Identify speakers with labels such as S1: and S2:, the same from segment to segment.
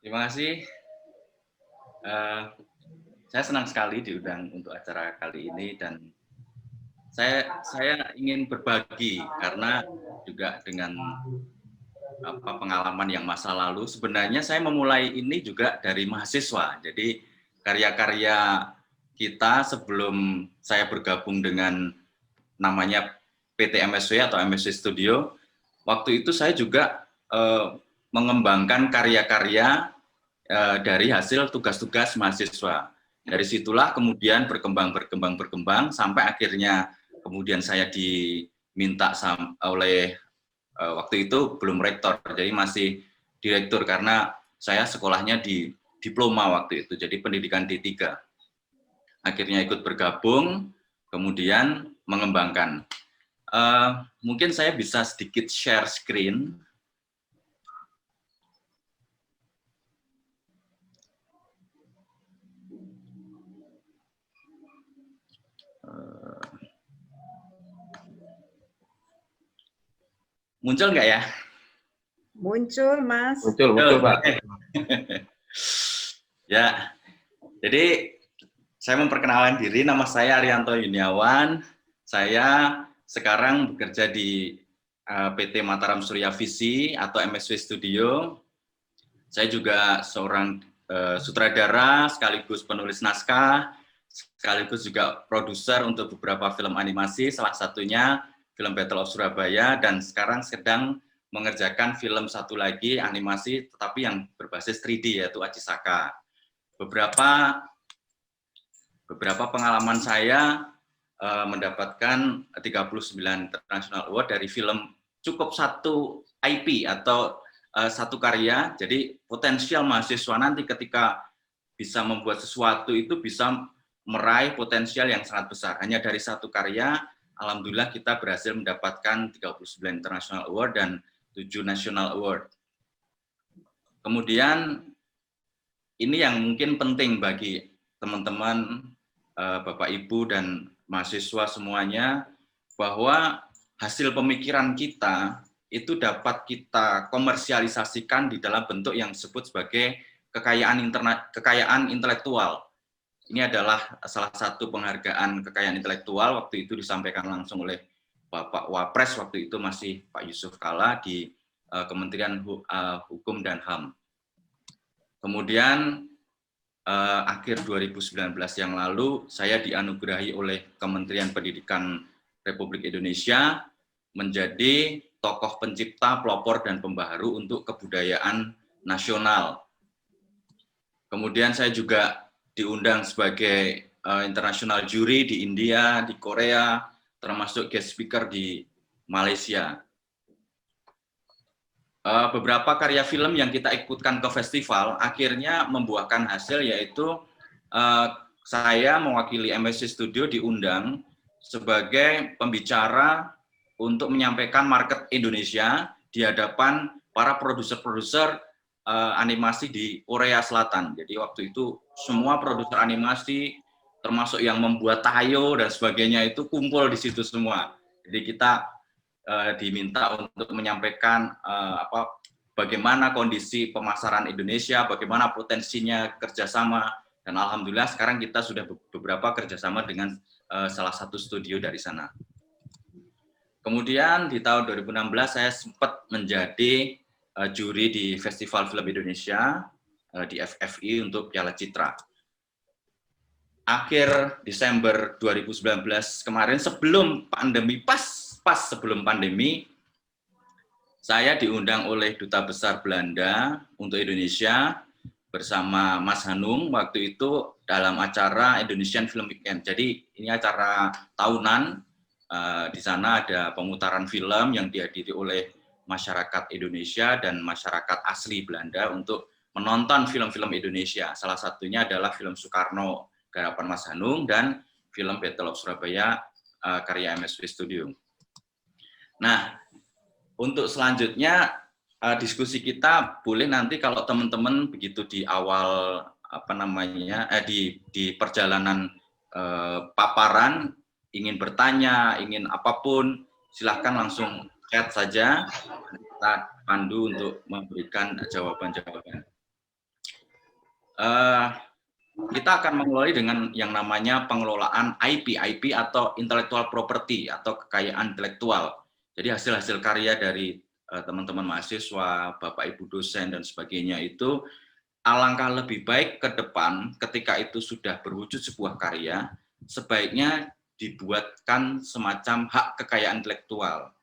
S1: Terima kasih. Saya senang sekali diundang untuk acara kali ini dan saya ingin berbagi karena juga dengan pengalaman yang masa lalu. Sebenarnya saya memulai ini juga dari mahasiswa. Jadi karya-karya kita sebelum saya bergabung dengan namanya PT MSW atau MSW Studio, waktu itu saya juga mengembangkan karya-karya dari hasil tugas-tugas mahasiswa. Dari situlah kemudian berkembang sampai akhirnya kemudian saya diminta oleh waktu itu belum rektor, jadi masih direktur karena saya sekolahnya di diploma waktu itu, jadi pendidikan D3. Akhirnya ikut bergabung, kemudian mengembangkan. Mungkin saya bisa sedikit share screen. Muncul nggak ya?
S2: Muncul, Mas.
S3: Muncul, Pak.
S1: Ya, jadi saya memperkenalkan diri, nama saya Arianto Yuniawan. Saya sekarang bekerja di PT Mataram Surya Visi atau MSW Studio. Saya juga seorang sutradara, sekaligus penulis naskah, sekaligus juga produser untuk beberapa film animasi, salah satunya film Battle of Surabaya, dan sekarang sedang mengerjakan film satu lagi animasi, tetapi yang berbasis 3D, yaitu Achisaka. Beberapa pengalaman saya mendapatkan 39 International Award dari film cukup satu IP atau satu karya, jadi potensial mahasiswa nanti ketika bisa membuat sesuatu itu bisa meraih potensial yang sangat besar. Hanya dari satu karya, alhamdulillah kita berhasil mendapatkan 39 International Award dan 7 National Award. Kemudian ini yang mungkin penting bagi teman-teman, Bapak Ibu dan mahasiswa semuanya, bahwa hasil pemikiran kita itu dapat kita komersialisasikan di dalam bentuk yang disebut sebagai kekayaan intelektual. Ini adalah salah satu penghargaan kekayaan intelektual, waktu itu disampaikan langsung oleh Bapak Wapres, waktu itu masih Pak Yusuf Kalla di Kementerian Hukum dan HAM. Kemudian akhir 2019 yang lalu, saya dianugerahi oleh Kementerian Pendidikan Republik Indonesia menjadi tokoh pencipta, pelopor, dan pembaharu untuk kebudayaan nasional. Kemudian saya juga diundang sebagai international jury di India, di Korea, termasuk guest speaker di Malaysia. Beberapa karya film yang kita ikutkan ke festival akhirnya membuahkan hasil, yaitu saya mewakili MSC Studio diundang sebagai pembicara untuk menyampaikan market Indonesia di hadapan para produser-produser animasi di Korea Selatan. Jadi waktu itu semua produser animasi termasuk yang membuat Tayo dan sebagainya itu kumpul di situ semua. Jadi kita diminta untuk menyampaikan bagaimana kondisi pemasaran Indonesia, bagaimana potensinya kerjasama, dan alhamdulillah sekarang kita sudah beberapa kerjasama dengan salah satu studio dari sana. Kemudian di tahun 2016 saya sempat menjadi juri di Festival Film Indonesia di FFI untuk Piala Citra. Akhir Desember 2019 kemarin, sebelum pandemi, pas sebelum pandemi, saya diundang oleh Duta Besar Belanda untuk Indonesia bersama Mas Hanung waktu itu dalam acara Indonesian Film Weekend. Jadi ini acara tahunan, di sana ada pemutaran film yang dihadiri oleh masyarakat Indonesia dan masyarakat asli Belanda untuk menonton film-film Indonesia. Salah satunya adalah film Soekarno garapan Mas Hanung dan film Battle of Surabaya karya MSW Studio. Nah, untuk selanjutnya diskusi kita boleh nanti kalau teman-teman begitu di awal di perjalanan paparan ingin bertanya, ingin apapun, silahkan langsung chat saja, kita pandu untuk memberikan jawaban-jawaban. kita akan mengelola dengan yang namanya pengelolaan IP atau intellectual property atau kekayaan intelektual. Jadi hasil-hasil karya dari teman-teman mahasiswa, Bapak Ibu dosen dan sebagainya itu alangkah lebih baik ke depan ketika itu sudah berwujud sebuah karya, sebaiknya dibuatkan semacam hak kekayaan intelektual.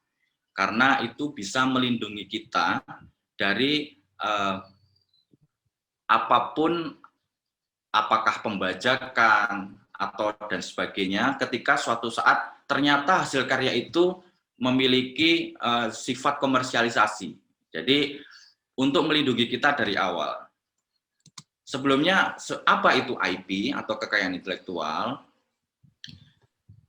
S1: Karena itu bisa melindungi kita dari apapun, apakah pembajakan atau dan sebagainya, ketika suatu saat ternyata hasil karya itu memiliki sifat komersialisasi. Jadi untuk melindungi kita dari awal. Sebelumnya, apa itu IP atau kekayaan intelektual?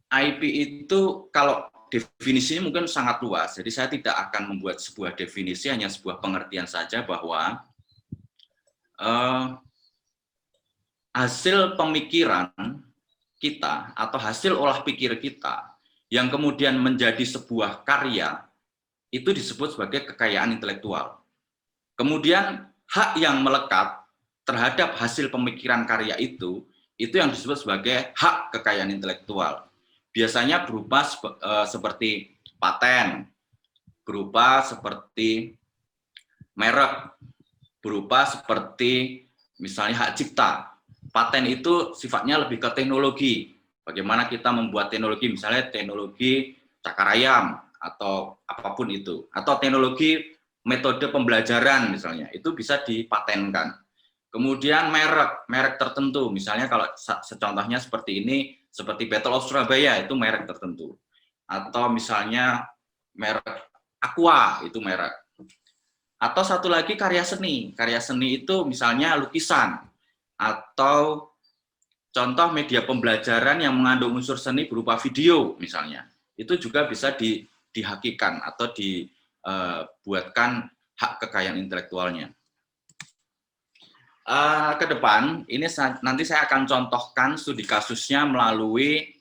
S1: IP itu kalau definisinya mungkin sangat luas, jadi saya tidak akan membuat sebuah definisi, hanya sebuah pengertian saja bahwa hasil pemikiran kita atau hasil olah pikir kita yang kemudian menjadi sebuah karya, itu disebut sebagai kekayaan intelektual. Kemudian hak yang melekat terhadap hasil pemikiran karya itu yang disebut sebagai hak kekayaan intelektual. Biasanya berupa seperti paten, berupa seperti merek, berupa seperti misalnya hak cipta. Paten itu sifatnya lebih ke teknologi. Bagaimana kita membuat teknologi, misalnya teknologi cakar ayam atau apapun itu, atau teknologi metode pembelajaran misalnya, itu bisa dipatenkan. Kemudian merek tertentu, misalnya kalau contohnya seperti ini, seperti Battle of Surabaya, itu merek tertentu. Atau misalnya merek Aqua, itu merek. Atau satu lagi karya seni itu misalnya lukisan, atau contoh media pembelajaran yang mengandung unsur seni berupa video misalnya, itu juga bisa dihakikan atau dibuatkan hak kekayaan intelektualnya. Ke depan, ini nanti saya akan contohkan studi kasusnya melalui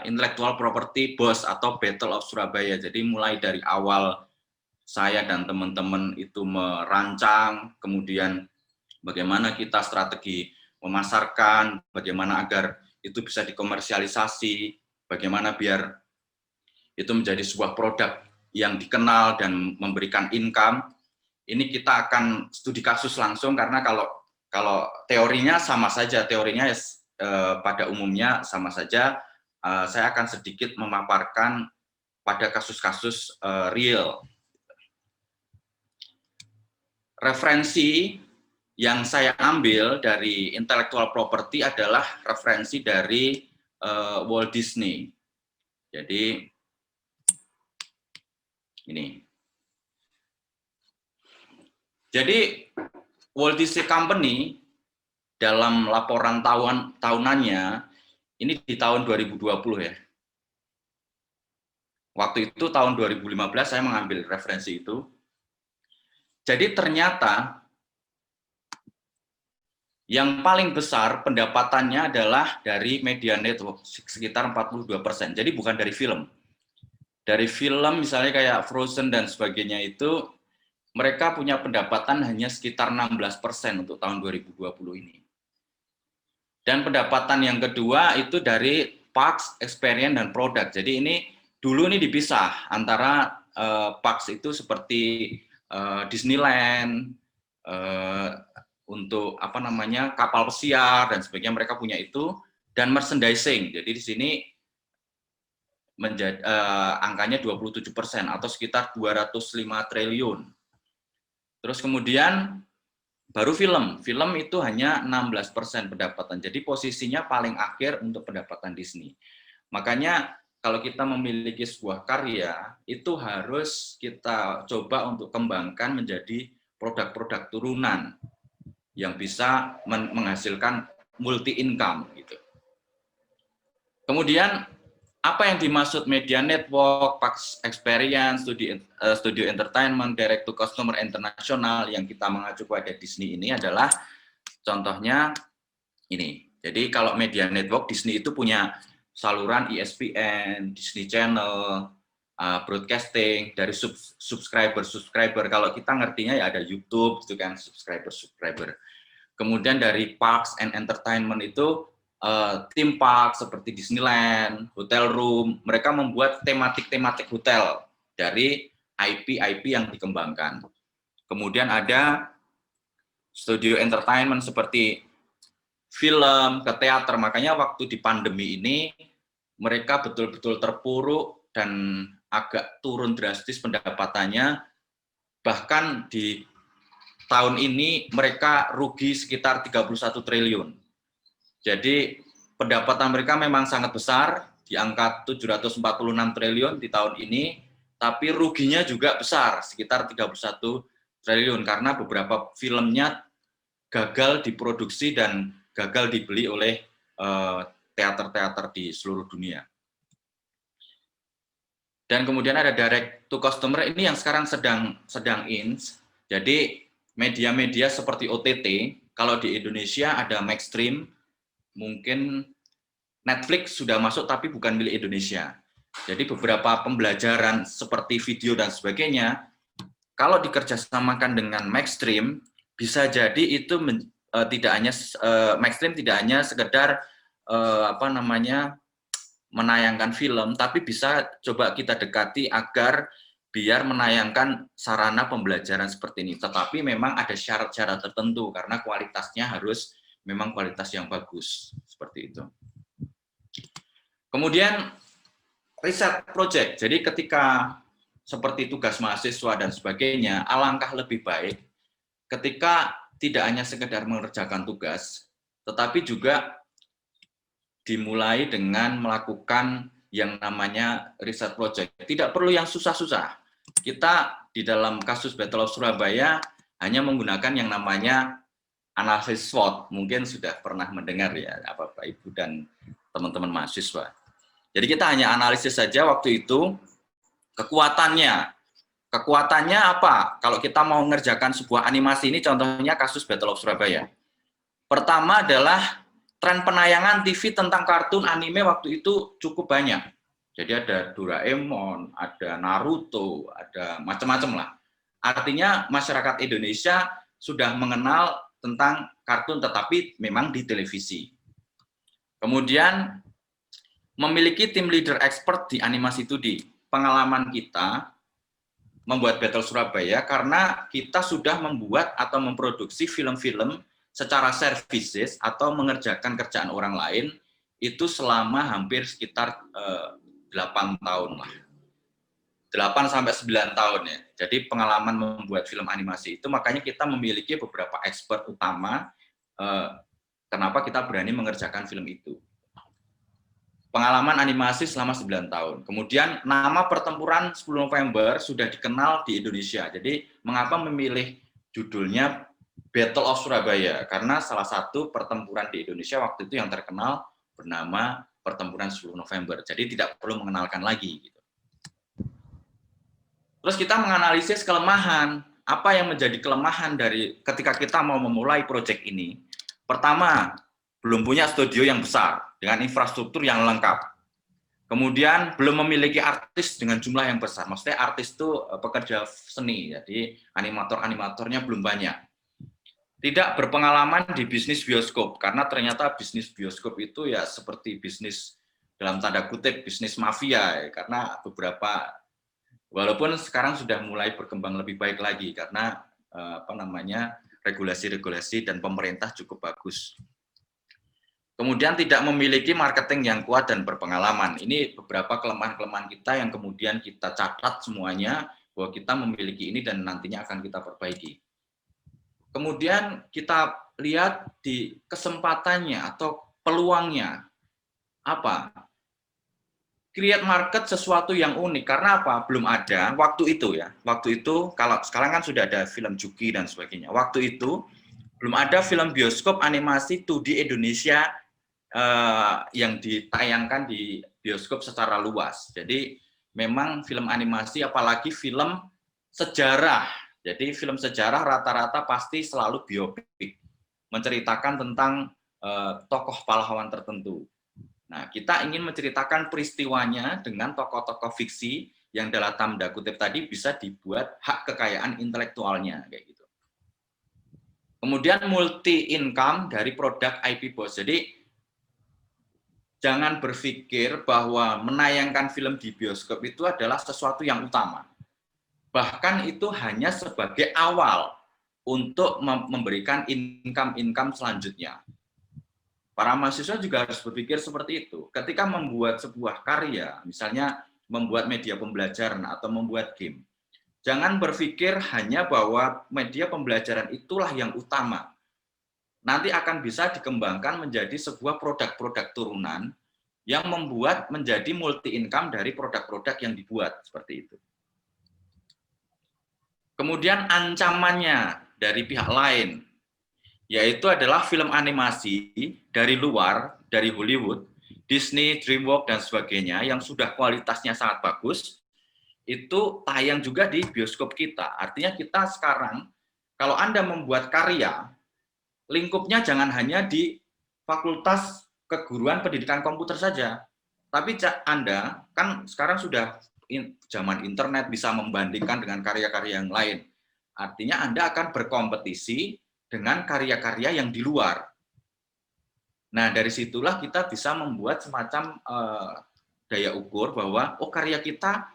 S1: intellectual property BOS atau Battle of Surabaya. Jadi mulai dari awal saya dan teman-teman itu merancang, kemudian bagaimana kita strategi memasarkan, bagaimana agar itu bisa dikomersialisasi, bagaimana biar itu menjadi sebuah produk yang dikenal dan memberikan income. Ini kita akan studi kasus langsung, karena kalau teorinya sama saja, teorinya pada umumnya sama saja, saya akan sedikit memaparkan pada kasus-kasus real. Referensi yang saya ambil dari intellectual property adalah referensi dari Walt Disney. Jadi ini. Jadi Walt Disney Company dalam laporan tahunannya ini di tahun 2020 ya. Waktu itu tahun 2015 saya mengambil referensi itu. Jadi ternyata yang paling besar pendapatannya adalah dari media network, sekitar 42%. Jadi bukan dari film. Dari film misalnya kayak Frozen dan sebagainya itu, mereka punya pendapatan hanya sekitar 16% untuk tahun 2020 ini. Dan pendapatan yang kedua itu dari parks, experience, dan produk. Jadi ini dulu ini dipisah antara parks itu seperti Disneyland, untuk apa namanya kapal pesiar dan sebagainya, mereka punya itu, dan merchandising. Jadi di sini menjadi angkanya 27% atau sekitar 205 triliun. Terus kemudian baru film itu hanya 16% pendapatan. Jadi posisinya paling akhir untuk pendapatan Disney. Makanya kalau kita memiliki sebuah karya, itu harus kita coba untuk kembangkan menjadi produk-produk turunan yang bisa menghasilkan multi income gitu. Kemudian apa yang dimaksud media network, parks experience, studio entertainment, direct to customer internasional yang kita mengacu pada Disney ini adalah contohnya ini. Jadi kalau media network, Disney itu punya saluran ESPN, Disney Channel, broadcasting dari subscriber. Kalau kita ngertinya ya ada YouTube, itu kan subscriber. Kemudian dari Parks and Entertainment itu theme park seperti Disneyland, hotel room, mereka membuat tematik-tematik hotel dari IP-IP yang dikembangkan. Kemudian ada studio entertainment seperti film, ke teater. Makanya waktu di pandemi ini mereka betul-betul terpuruk dan agak turun drastis pendapatannya. Bahkan di tahun ini mereka rugi sekitar 31 triliun. Jadi pendapatan mereka memang sangat besar, di angka 746 triliun di tahun ini, tapi ruginya juga besar, sekitar 31 triliun, karena beberapa filmnya gagal diproduksi dan gagal dibeli oleh teater-teater di seluruh dunia. Dan kemudian ada direct to customer, ini yang sekarang sedang in. Jadi media-media seperti OTT, kalau di Indonesia ada Maxstream, mungkin Netflix sudah masuk tapi bukan milik Indonesia. Jadi beberapa pembelajaran seperti video dan sebagainya, kalau dikerjasamakan dengan Maxstream, bisa jadi itu tidak hanya Maxstream tidak hanya sekedar menayangkan film, tapi bisa coba kita dekati agar biar menayangkan sarana pembelajaran seperti ini. Tetapi memang ada syarat-syarat tertentu karena kualitasnya harus memang kualitas yang bagus, seperti itu. Kemudian riset project. Jadi ketika seperti tugas mahasiswa dan sebagainya, alangkah lebih baik ketika tidak hanya sekedar mengerjakan tugas, tetapi juga dimulai dengan melakukan yang namanya riset project. Tidak perlu yang susah-susah. Kita di dalam kasus Battle of Surabaya hanya menggunakan yang namanya analisis SWOT. Mungkin sudah pernah mendengar ya, Bapak Ibu dan teman-teman mahasiswa. Jadi kita hanya analisis saja waktu itu kekuatannya. Kekuatannya apa? Kalau kita mau mengerjakan sebuah animasi, ini contohnya kasus Battle of Surabaya. Pertama adalah tren penayangan TV tentang kartun anime waktu itu cukup banyak. Jadi ada Doraemon, ada Naruto, ada macam-macam lah. Artinya masyarakat Indonesia sudah mengenal tentang kartun, tetapi memang di televisi. Kemudian memiliki tim leader expert di animasi 2D. Pengalaman kita membuat Battle Surabaya karena kita sudah membuat atau memproduksi film-film secara services atau mengerjakan kerjaan orang lain itu selama hampir sekitar 8 tahun lah. 8 sampai 9 tahun ya. Jadi pengalaman membuat film animasi itu makanya kita memiliki beberapa expert utama kenapa kita berani mengerjakan film itu. Pengalaman animasi selama 9 tahun. Kemudian nama pertempuran 10 November sudah dikenal di Indonesia. Jadi mengapa memilih judulnya Battle of Surabaya? Karena salah satu pertempuran di Indonesia waktu itu yang terkenal bernama pertempuran 10 November. Jadi tidak perlu mengenalkan lagi. Terus kita menganalisis kelemahan. Apa yang menjadi kelemahan dari ketika kita mau memulai proyek ini? Pertama, belum punya studio yang besar dengan infrastruktur yang lengkap. Kemudian belum memiliki artis dengan jumlah yang besar. Maksudnya artis itu pekerja seni, jadi animator-animatornya belum banyak. Tidak berpengalaman di bisnis bioskop, karena ternyata bisnis bioskop itu ya seperti bisnis dalam tanda kutip bisnis mafia, ya, karena beberapa walaupun sekarang sudah mulai berkembang lebih baik lagi karena regulasi-regulasi dan pemerintah cukup bagus. Kemudian tidak memiliki marketing yang kuat dan berpengalaman. Ini beberapa kelemahan-kelemahan kita yang kemudian kita catat semuanya bahwa kita memiliki ini dan nantinya akan kita perbaiki. Kemudian kita lihat di kesempatannya atau peluangnya apa? Create market sesuatu yang unik. Karena apa? Belum ada waktu itu ya. Waktu itu kalau sekarang kan sudah ada film Juki dan sebagainya. Waktu itu belum ada film bioskop animasi 2D Indonesia yang ditayangkan di bioskop secara luas. Jadi memang film animasi apalagi film sejarah. Jadi film sejarah rata-rata pasti selalu biopik, menceritakan tentang tokoh pahlawan tertentu. Nah, kita ingin menceritakan peristiwanya dengan tokoh-tokoh fiksi yang dalam tanda kutip tadi bisa dibuat hak kekayaan intelektualnya kayak gitu. Kemudian multi income dari produk IP Boss. Jadi jangan berpikir bahwa menayangkan film di bioskop itu adalah sesuatu yang utama. Bahkan itu hanya sebagai awal untuk memberikan income selanjutnya. Para mahasiswa juga harus berpikir seperti itu. Ketika membuat sebuah karya, misalnya membuat media pembelajaran atau membuat game, jangan berpikir hanya bahwa media pembelajaran itulah yang utama. Nanti akan bisa dikembangkan menjadi sebuah produk-produk turunan yang membuat menjadi multi income dari produk-produk yang dibuat, seperti itu. Kemudian ancamannya dari pihak lain, yaitu adalah film animasi dari luar, dari Hollywood, Disney, DreamWorks, dan sebagainya, yang sudah kualitasnya sangat bagus, itu tayang juga di bioskop kita. Artinya kita sekarang, kalau Anda membuat karya, lingkupnya jangan hanya di Fakultas Keguruan Pendidikan Komputer saja, tapi Anda kan sekarang sudah zaman internet, bisa membandingkan dengan karya-karya yang lain. Artinya Anda akan berkompetisi dengan karya-karya yang di luar. Nah, dari situlah kita bisa membuat semacam daya ukur bahwa oh karya kita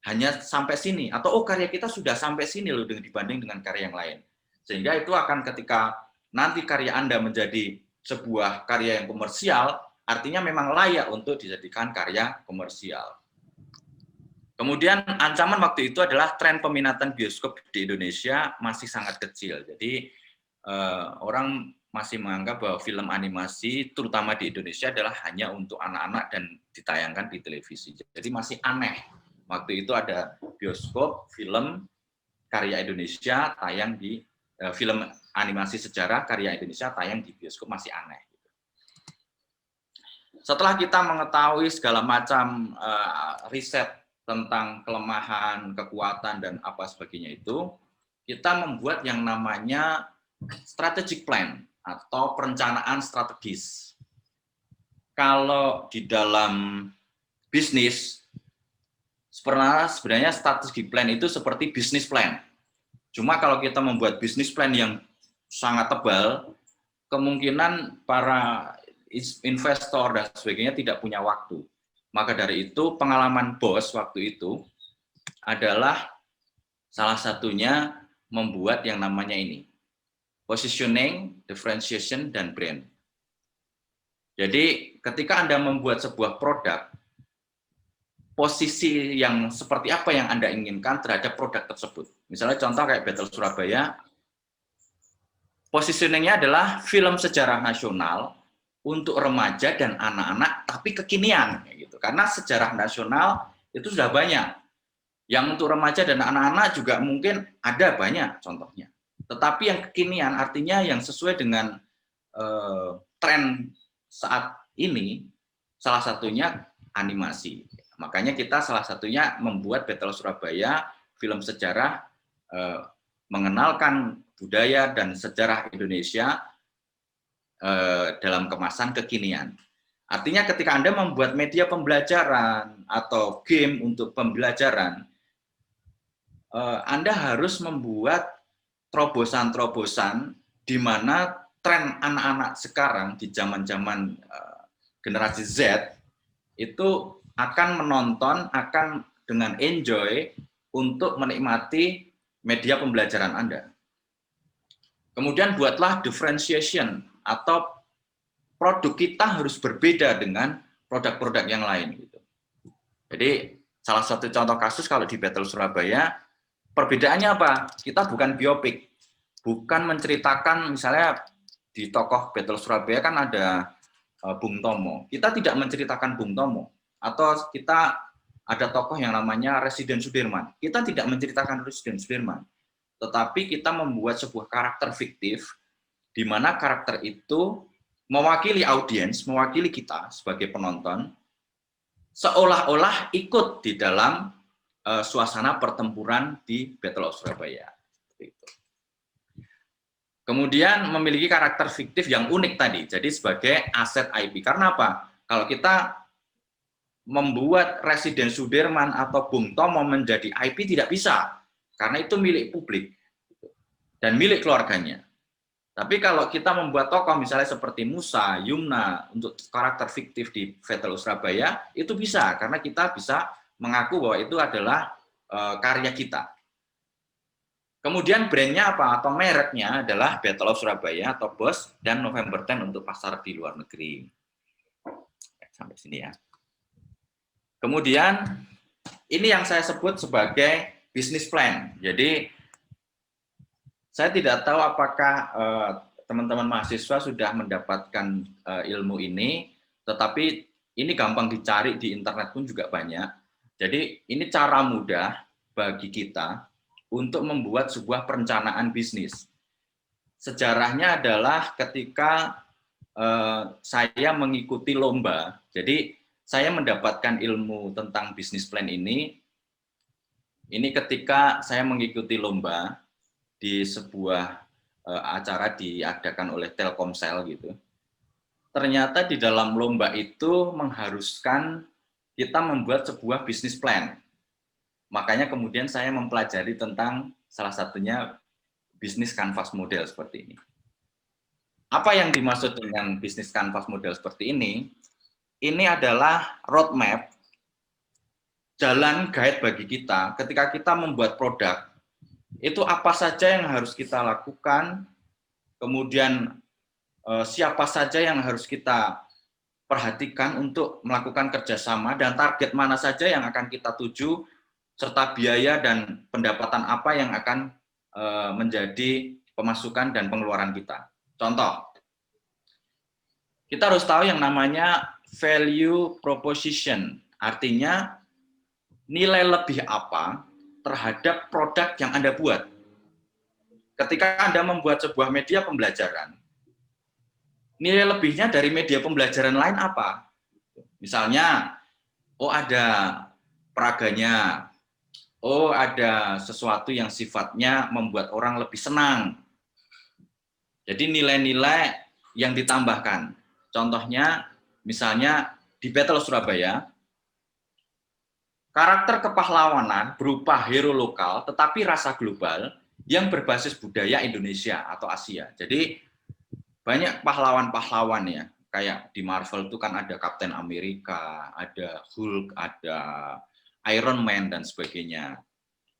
S1: hanya sampai sini, atau oh karya kita sudah sampai sini loh dibanding dengan karya yang lain. Sehingga itu akan ketika nanti karya Anda menjadi sebuah karya yang komersial, artinya memang layak untuk dijadikan karya komersial. Kemudian ancaman waktu itu adalah tren peminatan bioskop di Indonesia masih sangat kecil. Jadi orang masih menganggap bahwa film animasi terutama di Indonesia adalah hanya untuk anak-anak dan ditayangkan di televisi. Jadi masih aneh. Waktu itu ada bioskop film karya Indonesia tayang di film animasi sejarah karya Indonesia tayang di bioskop, masih aneh. Setelah kita mengetahui segala macam riset tentang kelemahan, kekuatan, dan apa sebagainya itu, kita membuat yang namanya strategic plan atau perencanaan strategis. Kalau di dalam bisnis, sebenarnya strategic plan itu seperti bisnis plan. Cuma kalau kita membuat bisnis plan yang sangat tebal, kemungkinan para investor dan sebagainya tidak punya waktu. Maka dari itu pengalaman bos waktu itu adalah salah satunya membuat yang namanya ini, positioning, differentiation, dan brand. Jadi ketika Anda membuat sebuah produk, posisi yang seperti apa yang Anda inginkan terhadap produk tersebut. Misalnya contoh kayak Battle Surabaya, positioningnya adalah film sejarah nasional untuk remaja dan anak-anak, tapi kekinian. Gitu. Karena sejarah nasional itu sudah banyak. Yang untuk remaja dan anak-anak juga mungkin ada banyak contohnya. Tetapi yang kekinian artinya yang sesuai dengan tren saat ini, salah satunya animasi. Makanya kita salah satunya membuat Battle Surabaya, film sejarah, mengenalkan budaya dan sejarah Indonesia dalam kemasan kekinian. Artinya ketika Anda membuat media pembelajaran atau game untuk pembelajaran, Anda harus membuat terobosan-terobosan di mana tren anak-anak sekarang di zaman-zaman generasi Z itu akan menonton, akan dengan enjoy untuk menikmati media pembelajaran Anda. Kemudian buatlah differentiation atau produk kita harus berbeda dengan produk-produk yang lain. Gitu. Jadi salah satu contoh kasus kalau di Battle Surabaya, perbedaannya apa? Kita bukan biopik, bukan menceritakan misalnya di tokoh Battle Surabaya kan ada Bung Tomo. Kita tidak menceritakan Bung Tomo. Atau kita ada tokoh yang namanya Residen Sudirman. Kita tidak menceritakan Residen Sudirman. Tetapi kita membuat sebuah karakter fiktif di mana karakter itu mewakili audiens, mewakili kita sebagai penonton, seolah-olah ikut di dalam suasana pertempuran di Battle of Surabaya. Kemudian memiliki karakter fiktif yang unik tadi, jadi sebagai aset IP. Karena apa? Kalau kita membuat Residen Sudirman atau Bung Tomo menjadi IP tidak bisa, karena itu milik publik dan milik keluarganya. Tapi kalau kita membuat tokoh misalnya seperti Musa, Yumna untuk karakter fiktif di Vettel Surabaya, itu bisa karena kita bisa mengaku bahwa itu adalah karya kita. Kemudian brandnya apa atau mereknya adalah Battle of Surabaya atau BOS dan November 10 untuk pasar di luar negeri. Sampai sini ya. Kemudian ini yang saya sebut sebagai business plan. Jadi saya tidak tahu apakah teman-teman mahasiswa sudah mendapatkan ilmu ini, tetapi ini gampang dicari di internet pun juga banyak. Jadi ini cara mudah bagi kita untuk membuat sebuah perencanaan bisnis. Sejarahnya adalah ketika saya mengikuti lomba, jadi saya mendapatkan ilmu tentang bisnis plan ini ketika saya mengikuti lomba di sebuah acara diadakan oleh Telkomsel gitu. Ternyata di dalam lomba itu mengharuskan kita membuat sebuah bisnis plan. Makanya kemudian saya mempelajari tentang salah satunya bisnis canvas model seperti ini. Apa yang dimaksud dengan bisnis canvas model seperti ini? Ini adalah roadmap, jalan guide bagi kita ketika kita membuat produk. Itu apa saja yang harus kita lakukan, kemudian siapa saja yang harus kita perhatikan untuk melakukan kerjasama, dan target mana saja yang akan kita tuju, serta biaya dan pendapatan apa yang akan menjadi pemasukan dan pengeluaran kita. Contoh, kita harus tahu yang namanya value proposition, artinya nilai lebih apa terhadap produk yang Anda buat. Ketika Anda membuat sebuah media pembelajaran, nilai lebihnya dari media pembelajaran lain apa? Misalnya, oh ada peraganya, oh ada sesuatu yang sifatnya membuat orang lebih senang. Jadi nilai-nilai yang ditambahkan. Contohnya, misalnya di Battle Surabaya, karakter kepahlawanan berupa hero lokal tetapi rasa global yang berbasis budaya Indonesia atau Asia. Jadi banyak pahlawan-pahlawan ya, kayak di Marvel itu kan ada Captain America, ada Hulk, ada Iron Man dan sebagainya.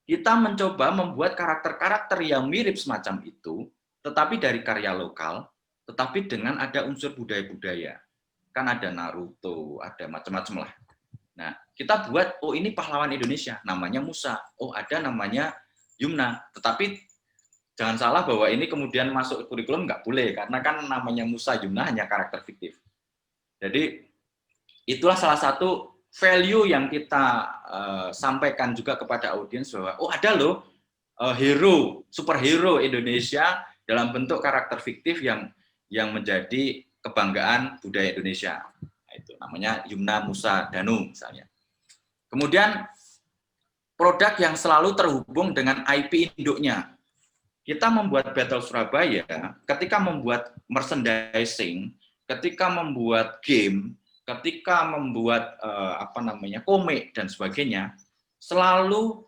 S1: Kita mencoba membuat karakter-karakter yang mirip semacam itu, tetapi dari karya lokal, tetapi dengan ada unsur budaya-budaya. Kan ada Naruto, ada macam-macam lah. Nah, kita buat, oh ini pahlawan Indonesia, namanya Musa. Oh ada namanya Yumna. Tetapi jangan salah bahwa ini kemudian masuk ke kurikulum nggak boleh, karena kan namanya Musa Yumna hanya karakter fiktif. Jadi itulah salah satu value yang kita sampaikan juga kepada audiens bahwa oh ada loh hero, superhero Indonesia dalam bentuk karakter fiktif yang menjadi kebanggaan budaya Indonesia. Itu namanya Yumna Musa Danu misalnya. Kemudian produk yang selalu terhubung dengan IP induknya. Kita membuat Battle Surabaya, ketika membuat merchandising, ketika membuat game, ketika membuat komik dan sebagainya, selalu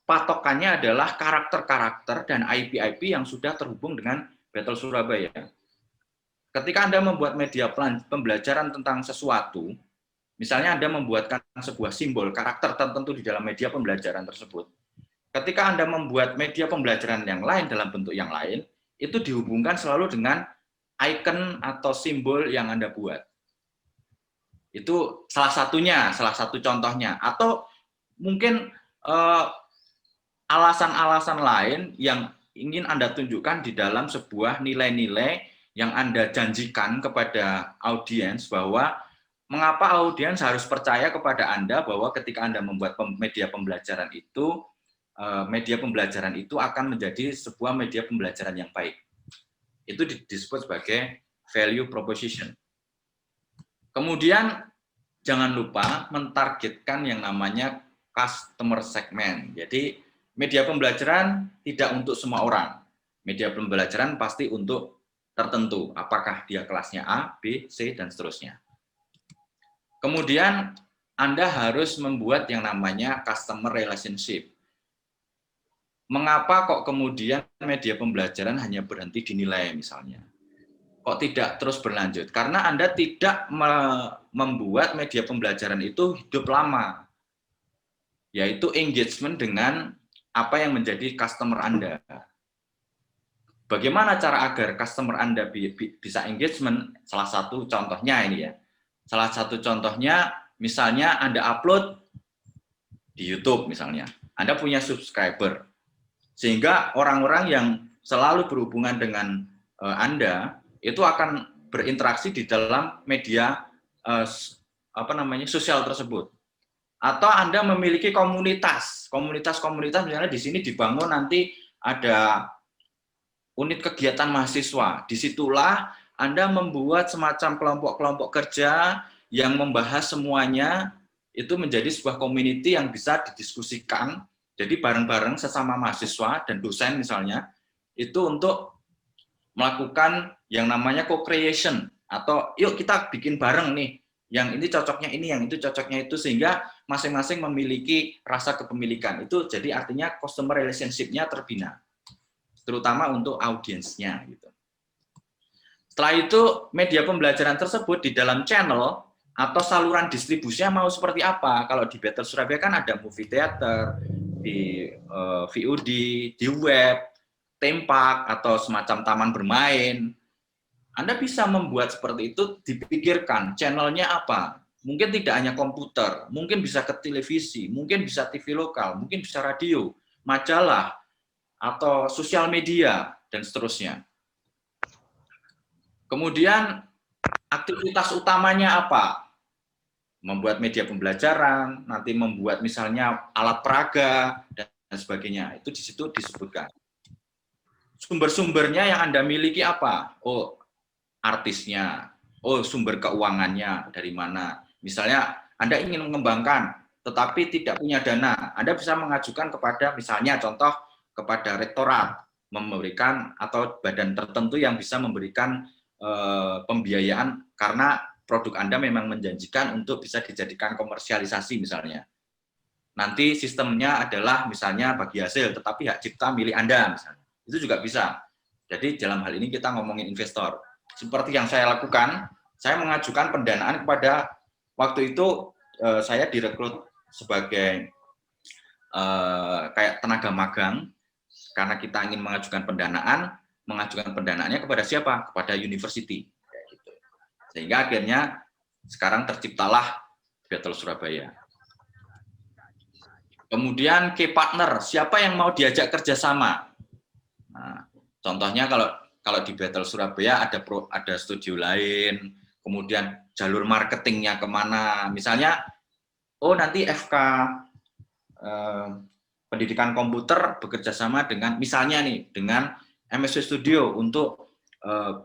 S1: patokannya adalah karakter-karakter dan IP-IP yang sudah terhubung dengan Battle Surabaya. Ketika Anda membuat media pembelajaran tentang sesuatu, misalnya Anda membuatkan sebuah simbol karakter tertentu di dalam media pembelajaran tersebut, ketika Anda membuat media pembelajaran yang lain dalam bentuk yang lain, itu dihubungkan selalu dengan icon atau simbol yang Anda buat. Itu salah satu contohnya. Atau mungkin alasan-alasan lain yang ingin Anda tunjukkan di dalam sebuah nilai-nilai yang Anda janjikan kepada audiens, bahwa mengapa audiens harus percaya kepada Anda bahwa ketika Anda membuat media pembelajaran itu akan menjadi sebuah media pembelajaran yang baik. Itu disebut sebagai value proposition. Kemudian jangan lupa mentargetkan yang namanya customer segment. Jadi media pembelajaran tidak untuk semua orang. Media pembelajaran pasti untuk tertentu, apakah dia kelasnya A, B, C, dan seterusnya. Kemudian Anda harus membuat yang namanya customer relationship. mengapa kok kemudian media pembelajaran hanya berhenti dinilai misalnya? Kok tidak terus berlanjut? Karena Anda tidak membuat media pembelajaran itu hidup lama, yaitu engagement dengan apa yang menjadi customer Anda. Bagaimana cara agar customer Anda bisa engagement? Salah satu contohnya ini ya. Salah satu contohnya misalnya Anda upload di YouTube misalnya. Anda punya subscriber. Sehingga orang-orang yang selalu berhubungan dengan Anda itu akan berinteraksi di dalam media sosial tersebut. Atau Anda memiliki komunitas misalnya di sini dibangun nanti ada unit kegiatan mahasiswa. Disitulah Anda membuat semacam kelompok-kelompok kerja yang membahas semuanya, itu menjadi sebuah community yang bisa didiskusikan. Jadi bareng-bareng sesama mahasiswa dan dosen misalnya, itu untuk melakukan yang namanya co-creation. Atau yuk kita bikin bareng nih, yang ini cocoknya ini, yang itu cocoknya itu, sehingga masing-masing memiliki rasa kepemilikan. Itu jadi artinya customer relationship-nya terbina, terutama untuk audiensnya. Gitu. Setelah itu, media pembelajaran tersebut di dalam channel atau saluran distribusinya mau seperti apa. Kalau di Battle Surabaya kan ada movie theater, di VOD, di web, theme park, atau semacam taman bermain. Anda bisa membuat seperti itu, dipikirkan channelnya apa. Mungkin tidak hanya komputer, mungkin bisa ke televisi, mungkin bisa TV lokal, mungkin bisa radio, majalah, atau sosial media, dan seterusnya. Kemudian aktivitas utamanya apa? Membuat media pembelajaran, nanti membuat misalnya alat peraga, dan sebagainya. Itu di situ disebutkan. Sumber-sumbernya yang Anda miliki apa? Oh, artisnya. Oh, sumber keuangannya dari mana? Misalnya Anda ingin mengembangkan, tetapi tidak punya dana. Anda bisa mengajukan kepada, misalnya contoh, kepada rektorat, memberikan, atau badan tertentu yang bisa memberikan pembiayaan, karena produk Anda memang menjanjikan untuk bisa dijadikan komersialisasi misalnya. Nanti sistemnya adalah misalnya bagi hasil, tetapi hak cipta milik Anda misalnya. Itu juga bisa. Jadi dalam hal ini kita ngomongin investor. Seperti yang saya lakukan, saya mengajukan pendanaan kepada, waktu itu saya direkrut sebagai kayak tenaga magang, karena kita ingin mengajukan pendanaannya kepada siapa? Kepada university. Sehingga akhirnya sekarang terciptalah Battle Surabaya. Kemudian key partner, siapa yang mau diajak kerjasama? Nah, contohnya kalau di Battle Surabaya ada studio lain, kemudian jalur marketingnya kemana? Misalnya, oh nanti FK pendidikan komputer bekerjasama dengan, misalnya nih, dengan MSW Studio untuk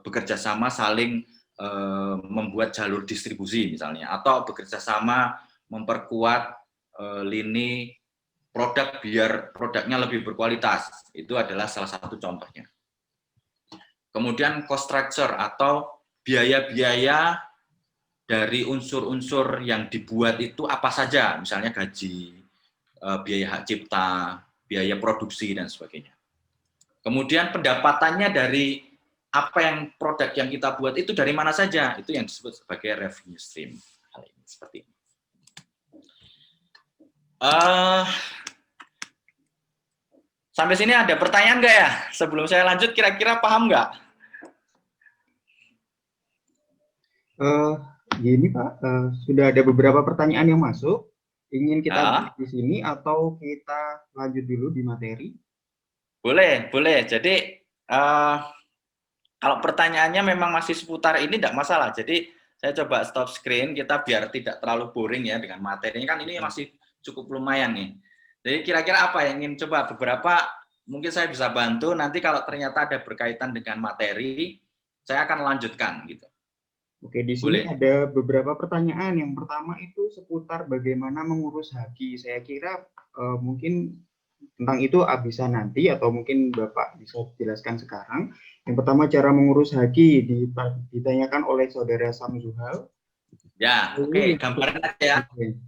S1: bekerjasama saling membuat jalur distribusi misalnya, atau bekerja sama memperkuat lini produk biar produknya lebih berkualitas. Itu adalah salah satu contohnya. Kemudian cost structure atau biaya-biaya dari unsur-unsur yang dibuat itu apa saja, misalnya gaji, biaya hak cipta, biaya produksi, dan sebagainya. Kemudian pendapatannya dari apa yang produk yang kita buat itu dari mana saja, itu yang disebut sebagai revenue stream. Hal ini seperti ini. Sampai sini ada pertanyaan nggak ya? Sebelum saya lanjut, kira-kira paham nggak?
S3: Gini Pak, sudah ada beberapa pertanyaan yang masuk. Ingin kita bahas di sini atau kita lanjut dulu di materi?
S1: Boleh, boleh. Jadi kalau pertanyaannya memang masih seputar ini, tidak masalah. Jadi saya coba stop screen, kita biar tidak terlalu boring ya dengan materinya. Kan ini masih cukup lumayan nih. Jadi kira-kira apa yang ingin coba beberapa, mungkin saya bisa bantu. Nanti kalau ternyata ada berkaitan dengan materi, saya akan lanjutkan gitu.
S3: Oke, di sini ada beberapa pertanyaan. Yang pertama itu seputar bagaimana mengurus haki. Saya kira mungkin tentang itu bisa nanti, atau mungkin Bapak bisa jelaskan sekarang. Yang pertama, cara mengurus haki ditanyakan oleh saudara Samzuhal.
S1: Ya, oke, gambaran aja ya.
S3: Okay.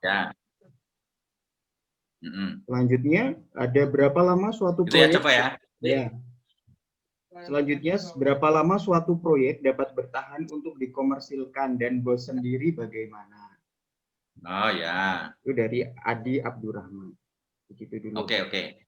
S1: Ya.
S3: Selanjutnya, ada berapa lama suatu
S1: Itu ya
S3: proyek?
S1: coba ya.
S3: Ya. Selanjutnya, berapa lama suatu proyek dapat bertahan untuk dikomersilkan dan bos sendiri bagaimana?
S1: Oh ya.
S3: Itu dari Adi Abdurrahman. Begitu dulu.
S1: Oke.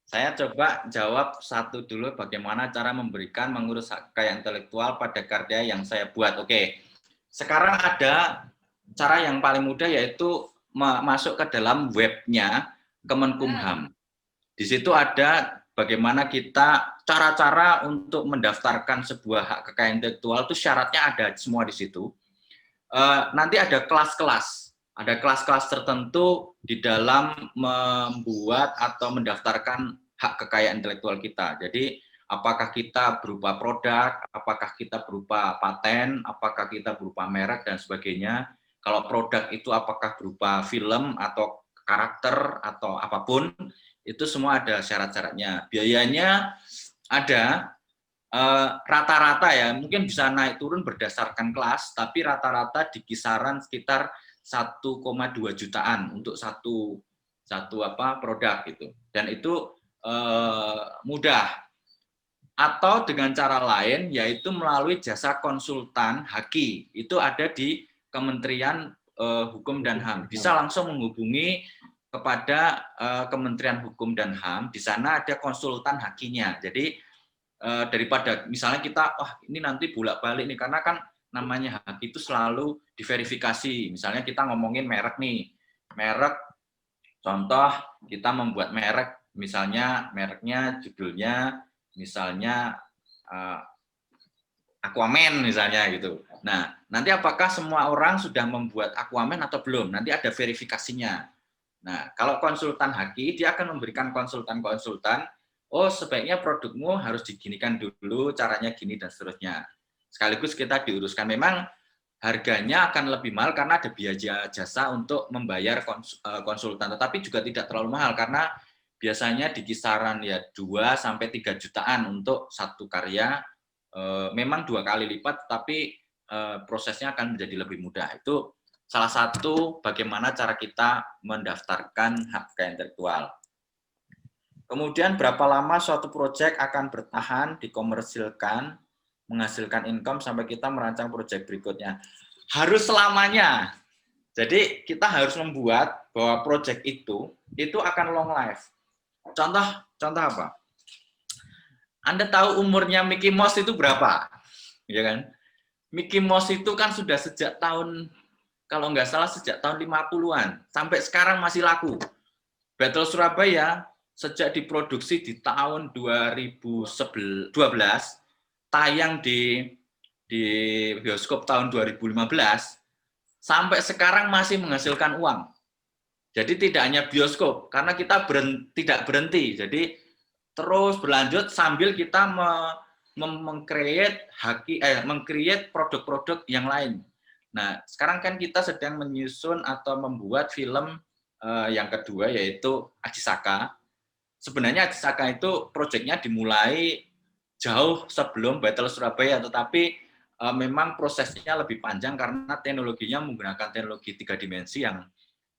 S1: Saya coba jawab satu dulu, bagaimana cara memberikan mengurus hak kekayaan intelektual pada karya yang saya buat. Oke. Sekarang ada cara yang paling mudah, yaitu masuk ke dalam webnya Kemenkumham. Di situ ada bagaimana kita, cara-cara untuk mendaftarkan sebuah hak kekayaan intelektual itu syaratnya ada semua di situ. Nanti ada kelas-kelas. Ada kelas-kelas tertentu di dalam membuat atau mendaftarkan hak kekayaan intelektual kita. Jadi, apakah kita berupa produk, apakah kita berupa paten, apakah kita berupa merek, dan sebagainya. Kalau produk itu apakah berupa film atau karakter atau apapun, itu semua ada syarat-syaratnya. Biayanya ada, rata-rata ya, mungkin bisa naik turun berdasarkan kelas, tapi rata-rata di kisaran sekitar 1,2 jutaan untuk satu produk gitu. Dan itu mudah. Atau dengan cara lain, yaitu melalui jasa konsultan HAKI. Itu ada di Kementerian Hukum dan HAM. Bisa langsung menghubungi kepada Kementerian Hukum dan HAM. Di sana ada konsultan HAKI-nya. Jadi daripada misalnya kita, ini nanti bolak-balik nih, karena kan namanya HAKI itu selalu diverifikasi. Misalnya kita ngomongin merek nih, merek, contoh kita membuat merek, misalnya mereknya, judulnya, misalnya Aquaman misalnya gitu. Nah, nanti apakah semua orang sudah membuat Aquaman atau belum? Nanti ada verifikasinya. Nah, kalau konsultan HAKI, dia akan memberikan konsultan-konsultan, oh sebaiknya produkmu harus diginikan dulu, caranya gini, dan seterusnya. Sekaligus kita diuruskan. Memang harganya akan lebih mahal karena ada biaya jasa untuk membayar konsultan, tetapi juga tidak terlalu mahal karena biasanya di kisaran ya 2-3 jutaan untuk satu karya. Memang 2 kali lipat, tapi prosesnya akan menjadi lebih mudah. Itu salah satu bagaimana cara kita mendaftarkan hak kekayaan intelektual. Kemudian berapa lama suatu proyek akan bertahan, dikomersilkan, menghasilkan income sampai kita merancang proyek berikutnya. Harus selamanya. Jadi kita harus membuat bahwa proyek itu akan long life. Contoh apa? Anda tahu umurnya Mickey Mouse itu berapa? Ya kan? Mickey Mouse itu kan sudah sejak tahun, kalau nggak salah sejak tahun 50-an, sampai sekarang masih laku. Battle Surabaya sejak diproduksi di tahun 2012, tayang di bioskop tahun 2015, sampai sekarang masih menghasilkan uang. Jadi tidak hanya bioskop, karena kita tidak berhenti. Jadi terus berlanjut sambil kita meng-create produk-produk yang lain. Nah, sekarang kan kita sedang menyusun atau membuat film yang kedua, yaitu Aji Saka. Sebenarnya Aji Saka itu proyeknya dimulai jauh sebelum Battle Surabaya, tetapi memang prosesnya lebih panjang karena teknologinya menggunakan teknologi 3 dimensi yang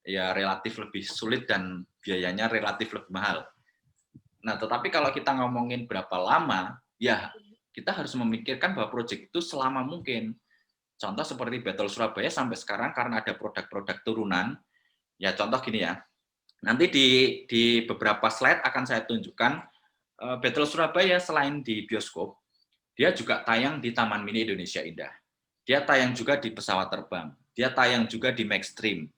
S1: ya relatif lebih sulit dan biayanya relatif lebih mahal. Nah, tetapi kalau kita ngomongin berapa lama, ya kita harus memikirkan bahwa proyek itu selama mungkin. Contoh seperti Battle Surabaya sampai sekarang karena ada produk-produk turunan. Ya contoh gini ya, nanti di beberapa slide akan saya tunjukkan Battle Surabaya selain di bioskop, dia juga tayang di Taman Mini Indonesia Indah. Dia tayang juga di pesawat terbang. Dia tayang juga di Maxstream.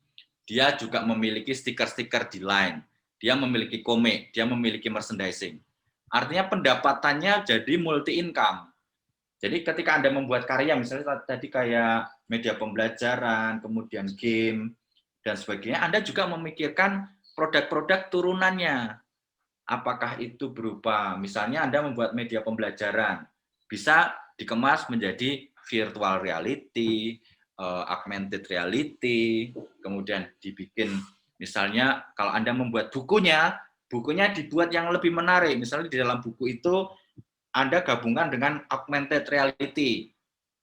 S1: Dia juga memiliki stiker-stiker di Line. Dia memiliki komik, dia memiliki merchandising. Artinya pendapatannya jadi multi income. Jadi ketika Anda membuat karya, misalnya tadi kayak media pembelajaran, kemudian game, dan sebagainya, Anda juga memikirkan produk-produk turunannya. Apakah itu berupa, misalnya Anda membuat media pembelajaran, bisa dikemas menjadi virtual reality, augmented reality, kemudian dibikin, misalnya kalau Anda membuat bukunya dibuat yang lebih menarik. Misalnya di dalam buku itu Anda gabungkan dengan augmented reality.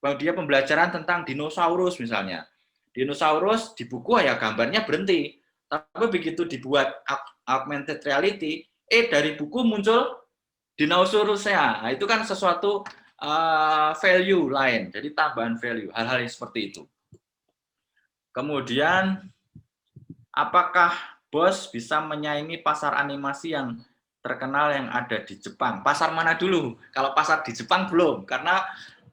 S1: Kalau dia pembelajaran tentang dinosaurus misalnya. Dinosaurus di buku ya gambarnya berhenti. Tapi begitu dibuat augmented reality, dari buku muncul dinosaurusnya. Nah, itu kan sesuatu value lain, jadi tambahan value, hal-hal yang seperti itu. Kemudian, apakah Bos bisa menyaingi pasar animasi yang terkenal yang ada di Jepang? Pasar mana dulu? Kalau pasar di Jepang belum, karena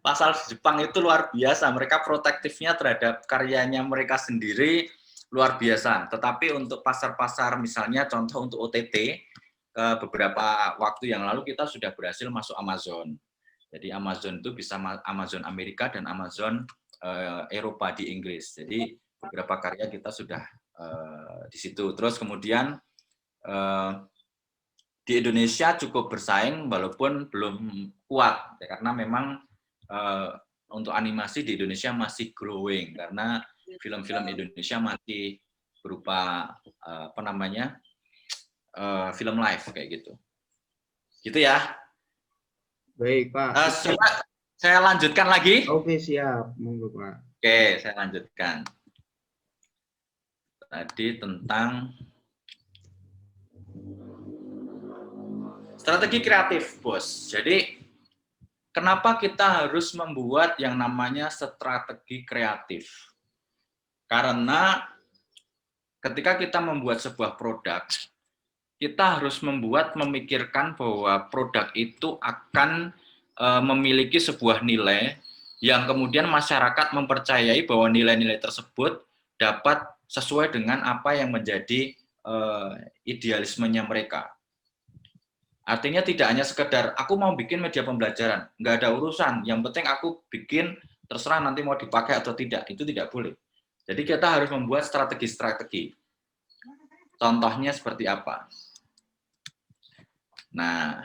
S1: pasar di Jepang itu luar biasa. Mereka protektifnya terhadap karyanya mereka sendiri luar biasa. Tetapi untuk pasar-pasar, misalnya contoh untuk OTT, beberapa waktu yang lalu kita sudah berhasil masuk Amazon. Jadi Amazon itu bisa Amazon Amerika dan Amazon Eropa di Inggris. Jadi beberapa karya kita sudah di situ. Terus kemudian di Indonesia cukup bersaing walaupun belum kuat ya, karena memang untuk animasi di Indonesia masih growing karena film-film Indonesia masih berupa apa namanya film live kayak gitu. Gitu ya.
S3: Baik, Pak.
S1: Coba saya lanjutkan lagi.
S3: Oke, siap. Monggo, Pak.
S1: Oke, saya lanjutkan. Tadi tentang strategi kreatif, Bos. Jadi, kenapa kita harus membuat yang namanya strategi kreatif? Karena ketika kita membuat sebuah produk, kita harus memikirkan bahwa produk itu akan memiliki sebuah nilai yang kemudian masyarakat mempercayai bahwa nilai-nilai tersebut dapat sesuai dengan apa yang menjadi idealismenya mereka. Artinya tidak hanya sekedar aku mau bikin media pembelajaran, nggak ada urusan, yang penting aku bikin terserah nanti mau dipakai atau tidak, itu tidak boleh. Jadi kita harus membuat strategi-strategi. Contohnya seperti apa? Nah,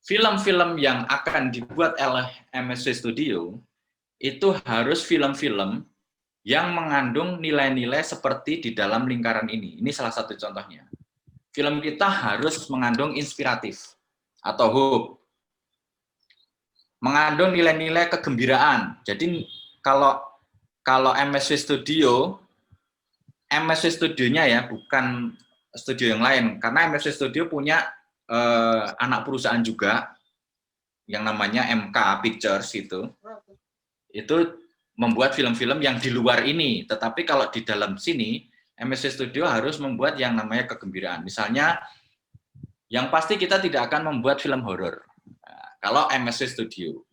S1: film-film yang akan dibuat oleh MSC Studio itu harus film-film yang mengandung nilai-nilai seperti di dalam lingkaran ini. Ini salah satu contohnya. Film kita harus mengandung inspiratif atau hope. Mengandung nilai-nilai kegembiraan. Jadi kalau MSC Studio-nya ya, bukan studio yang lain, karena MSC Studio punya anak perusahaan juga yang namanya MK Pictures itu membuat film-film yang di luar ini, tetapi kalau di dalam sini MSC Studio harus membuat yang namanya kegembiraan. Misalnya yang pasti kita tidak akan membuat film horor kalau MSC Studio,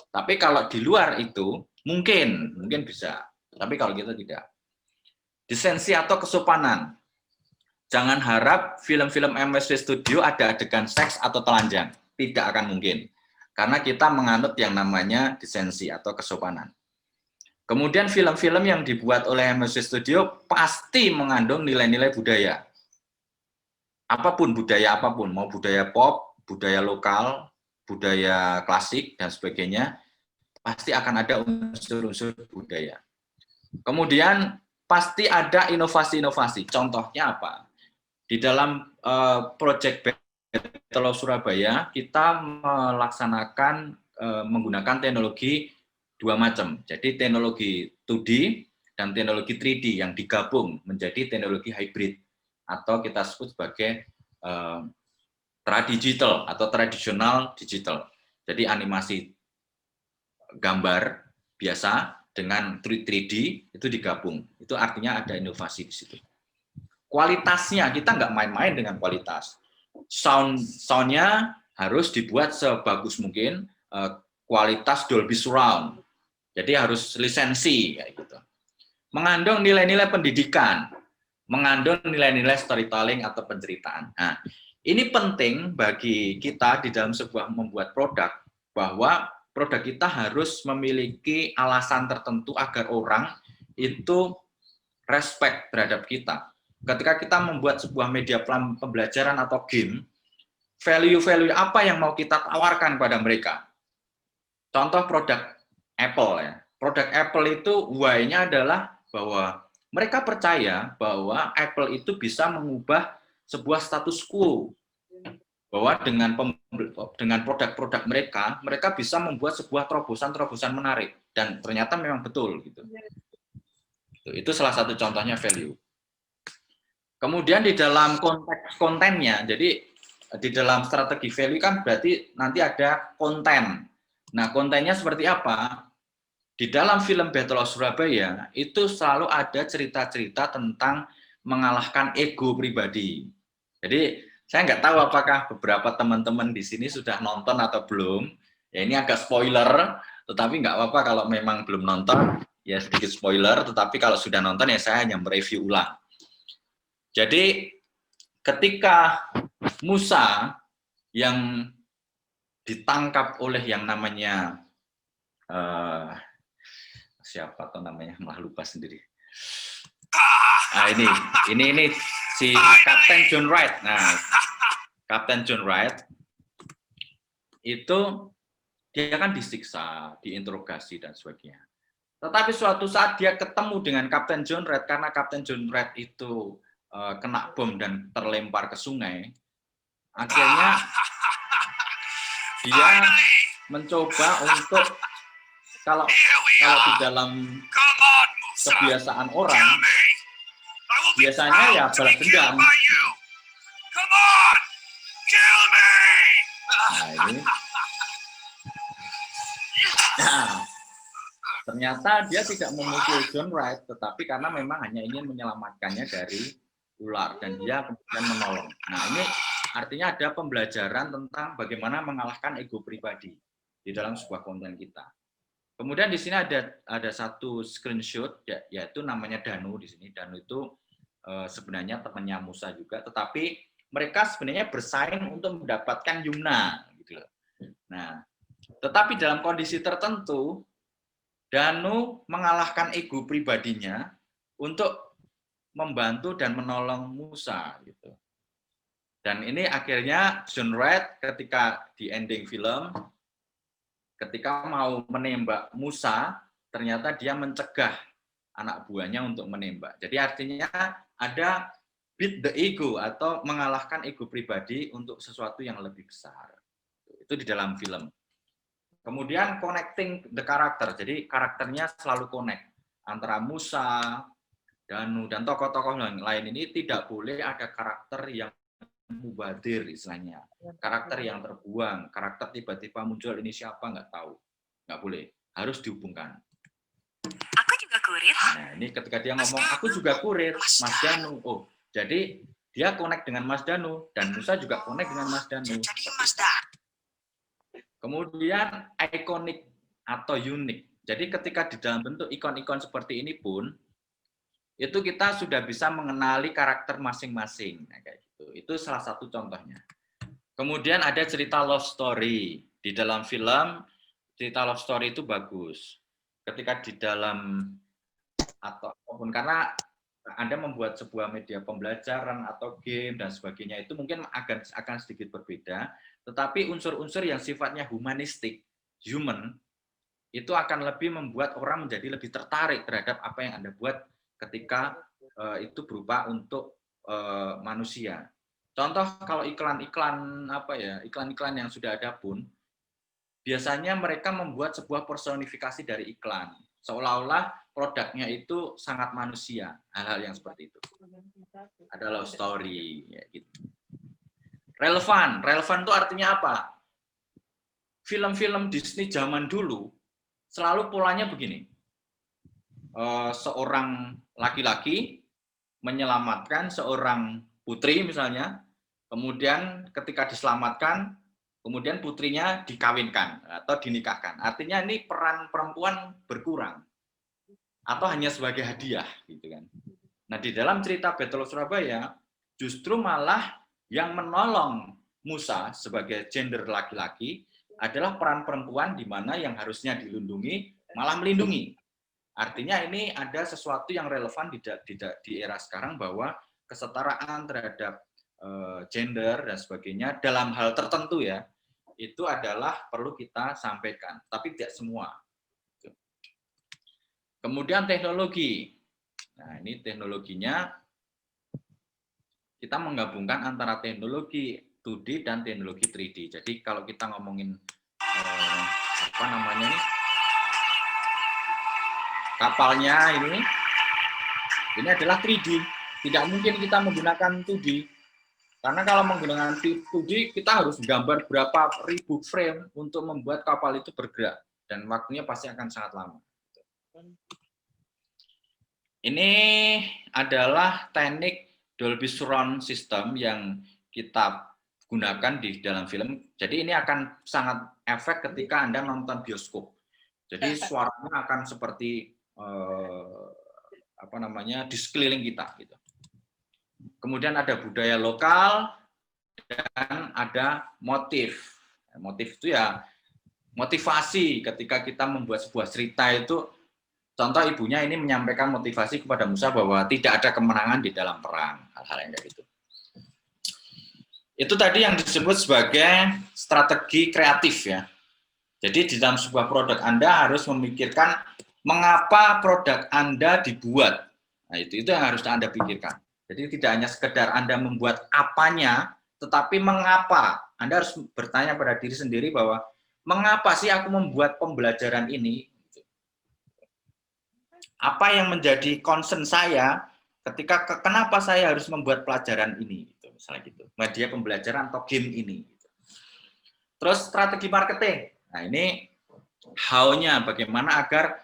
S1: tapi kalau di luar itu mungkin bisa, tapi kalau kita tidak. Desensi atau kesopanan. Jangan harap film-film MSC Studio ada adegan seks atau telanjang. Tidak akan mungkin. Karena kita menganut yang namanya desensi atau kesopanan. Kemudian film-film yang dibuat oleh MSC Studio pasti mengandung nilai-nilai budaya. Apapun budaya apapun, mau budaya pop, budaya lokal, budaya klasik, dan sebagainya, pasti akan ada unsur-unsur budaya. Kemudian pasti ada inovasi-inovasi. Contohnya apa? Di dalam Project Battle of Surabaya, kita melaksanakan menggunakan teknologi dua macam. Jadi teknologi 2D dan teknologi 3D yang digabung menjadi teknologi hybrid atau kita sebut sebagai tradigital atau tradisional digital. Jadi animasi gambar biasa dengan 3D itu digabung. Itu artinya ada inovasi di situ. Kualitasnya kita nggak main-main dengan kualitas. Soundnya harus dibuat sebagus mungkin, kualitas Dolby Surround. Jadi harus lisensi kayak gitu. Mengandung nilai-nilai pendidikan, mengandung nilai-nilai storytelling atau penceritaan. Nah, ini penting bagi kita di dalam sebuah membuat produk, bahwa produk kita harus memiliki alasan tertentu agar orang itu respect terhadap kita. Ketika kita membuat sebuah media pembelajaran atau game, value-value apa yang mau kita tawarkan pada mereka. Contoh produk Apple ya. Produk Apple itu why-nya adalah bahwa mereka percaya bahwa Apple itu bisa mengubah sebuah status quo. Bahwa dengan produk-produk mereka bisa membuat sebuah terobosan-terobosan menarik, dan ternyata memang betul gitu. Itu salah satu contohnya value. Kemudian di dalam konteks kontennya, jadi di dalam strategi value kan berarti nanti ada konten. Nah, kontennya seperti apa? Di dalam film Battle of Surabaya itu selalu ada cerita-cerita tentang mengalahkan ego pribadi. Jadi saya nggak tahu apakah beberapa teman-teman di sini sudah nonton atau belum. Ya ini agak spoiler, tetapi nggak apa-apa kalau memang belum nonton, ya sedikit spoiler. Tetapi kalau sudah nonton ya saya hanya mereview ulang. Jadi ketika Musa yang ditangkap oleh yang namanya siapa tuh namanya, malah lupa sendiri. Nah ini si Kapten John Wright. Nah, Kapten John Wright itu dia kan disiksa, diinterogasi dan sebagainya. Tetapi suatu saat dia ketemu dengan Kapten John Wright karena Kapten John Wright itu kena bom dan terlempar ke sungai. Akhirnya dia mencoba untuk kalau di dalam kebiasaan orang biasanya ya balas dendam. Nah, ini. Nah, ternyata dia tidak memukul John Wright, tetapi karena memang hanya ingin menyelamatkannya dari ular dan dia kemudian menolong. Nah, ini artinya ada pembelajaran tentang bagaimana mengalahkan ego pribadi di dalam sebuah konten kita. Kemudian di sini ada satu screenshot, yaitu namanya Danu di sini. Danu itu sebenarnya temannya Musa juga, tetapi mereka sebenarnya bersaing untuk mendapatkan Yumna. Gitu. Nah, tetapi dalam kondisi tertentu, Danu mengalahkan ego pribadinya untuk membantu dan menolong Musa. Gitu. Dan ini akhirnya John Wright ketika di ending film, ketika mau menembak Musa, ternyata dia mencegah anak buahnya untuk menembak. Jadi artinya ada beat the ego atau mengalahkan ego pribadi untuk sesuatu yang lebih besar. Itu di dalam film. Kemudian connecting the character. Jadi karakternya selalu connect antara Musa, Danu, dan tokoh-tokoh lain ini tidak boleh ada karakter yang mubadir istilahnya, karakter yang terbuang, karakter tiba-tiba muncul ini siapa nggak tahu, nggak boleh, harus dihubungkan.
S4: Aku juga kurir.
S1: Nah ini ketika dia ngomong aku juga kurir, Mas Danu, oh jadi dia connect dengan Mas Danu dan Musa juga connect dengan Mas Danu.
S4: Jadi Mas Dan.
S1: Kemudian ikonik atau unik. Jadi ketika di dalam bentuk ikon-ikon seperti ini pun itu kita sudah bisa mengenali karakter masing-masing. Nah, kayak gitu. Itu salah satu contohnya. Kemudian ada cerita love story. Di dalam film, cerita love story itu bagus. Ketika di dalam, ataupun karena Anda membuat sebuah media pembelajaran atau game dan sebagainya, itu mungkin akan sedikit berbeda. Tetapi unsur-unsur yang sifatnya humanistik, human, itu akan lebih membuat orang menjadi lebih tertarik terhadap apa yang Anda buat ketika itu berupa untuk manusia. Contoh kalau iklan-iklan iklan-iklan yang sudah ada pun biasanya mereka membuat sebuah personifikasi dari iklan, seolah-olah produknya itu sangat manusia, hal-hal yang seperti itu. Ada love story, ya gitu. Relevan itu artinya apa? Film-film Disney zaman dulu selalu polanya begini. Seorang laki-laki menyelamatkan seorang putri misalnya, kemudian ketika diselamatkan, kemudian putrinya dikawinkan atau dinikahkan. Artinya ini peran perempuan berkurang atau hanya sebagai hadiah, gitu kan. Nah di dalam cerita Battle of Surabaya justru malah yang menolong Musa sebagai gender laki-laki adalah peran perempuan di mana yang harusnya dilindungi malah melindungi. Artinya ini ada sesuatu yang relevan di era sekarang bahwa kesetaraan terhadap gender dan sebagainya dalam hal tertentu ya, itu adalah perlu kita sampaikan, tapi tidak semua. Kemudian teknologi. Nah, ini teknologinya kita menggabungkan antara teknologi 2D dan teknologi 3D. Jadi kalau kita ngomongin apa namanya nih? Kapalnya ini adalah 3D Tidak mungkin kita menggunakan 2D. Karena kalau menggunakan 2D, kita harus gambar berapa ribu frame untuk membuat kapal itu bergerak. Dan waktunya pasti akan sangat lama. Ini adalah teknik Dolby Surround System yang kita gunakan di dalam film. Jadi ini akan sangat efek ketika Anda nonton bioskop. Jadi suaranya akan seperti di sekeliling kita. Gitu. Kemudian ada budaya lokal dan ada motif. Motif itu ya motivasi ketika kita membuat sebuah cerita itu. Contoh ibunya ini menyampaikan motivasi kepada Musa bahwa tidak ada kemenangan di dalam perang, hal-hal yang kayak gitu. Itu tadi yang disebut sebagai strategi kreatif ya. Jadi di dalam sebuah produk Anda harus memikirkan mengapa produk Anda dibuat. Nah, itu yang harus Anda pikirkan. Jadi tidak hanya sekedar Anda membuat apanya, tetapi mengapa. Anda harus bertanya pada diri sendiri bahwa mengapa sih aku membuat pembelajaran ini? Apa yang menjadi concern saya ketika kenapa saya harus membuat pelajaran ini, gitu, misalnya gitu, media pembelajaran atau game ini. Gitu. Terus strategi marketing. Nah ini how-nya bagaimana agar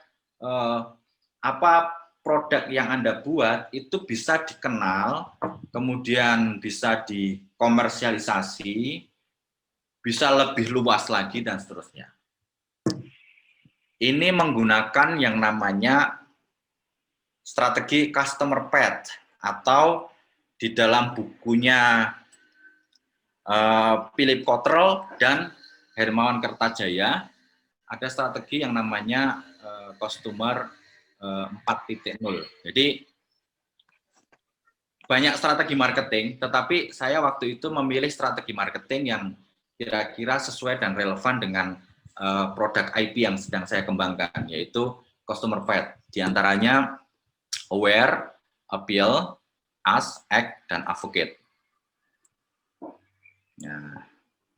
S1: apa produk yang Anda buat itu bisa dikenal, kemudian bisa dikomersialisasi, bisa lebih luas lagi dan seterusnya. Ini menggunakan yang namanya strategi customer path atau di dalam bukunya Philip Cottrell dan Hermawan Kertajaya ada strategi yang namanya customer 4.0. Jadi banyak strategi marketing, tetapi saya waktu itu memilih strategi marketing yang kira-kira sesuai dan relevan dengan produk IP yang sedang saya kembangkan, yaitu customer path. Di antaranya aware, appeal, ask, act, dan advocate. Nah,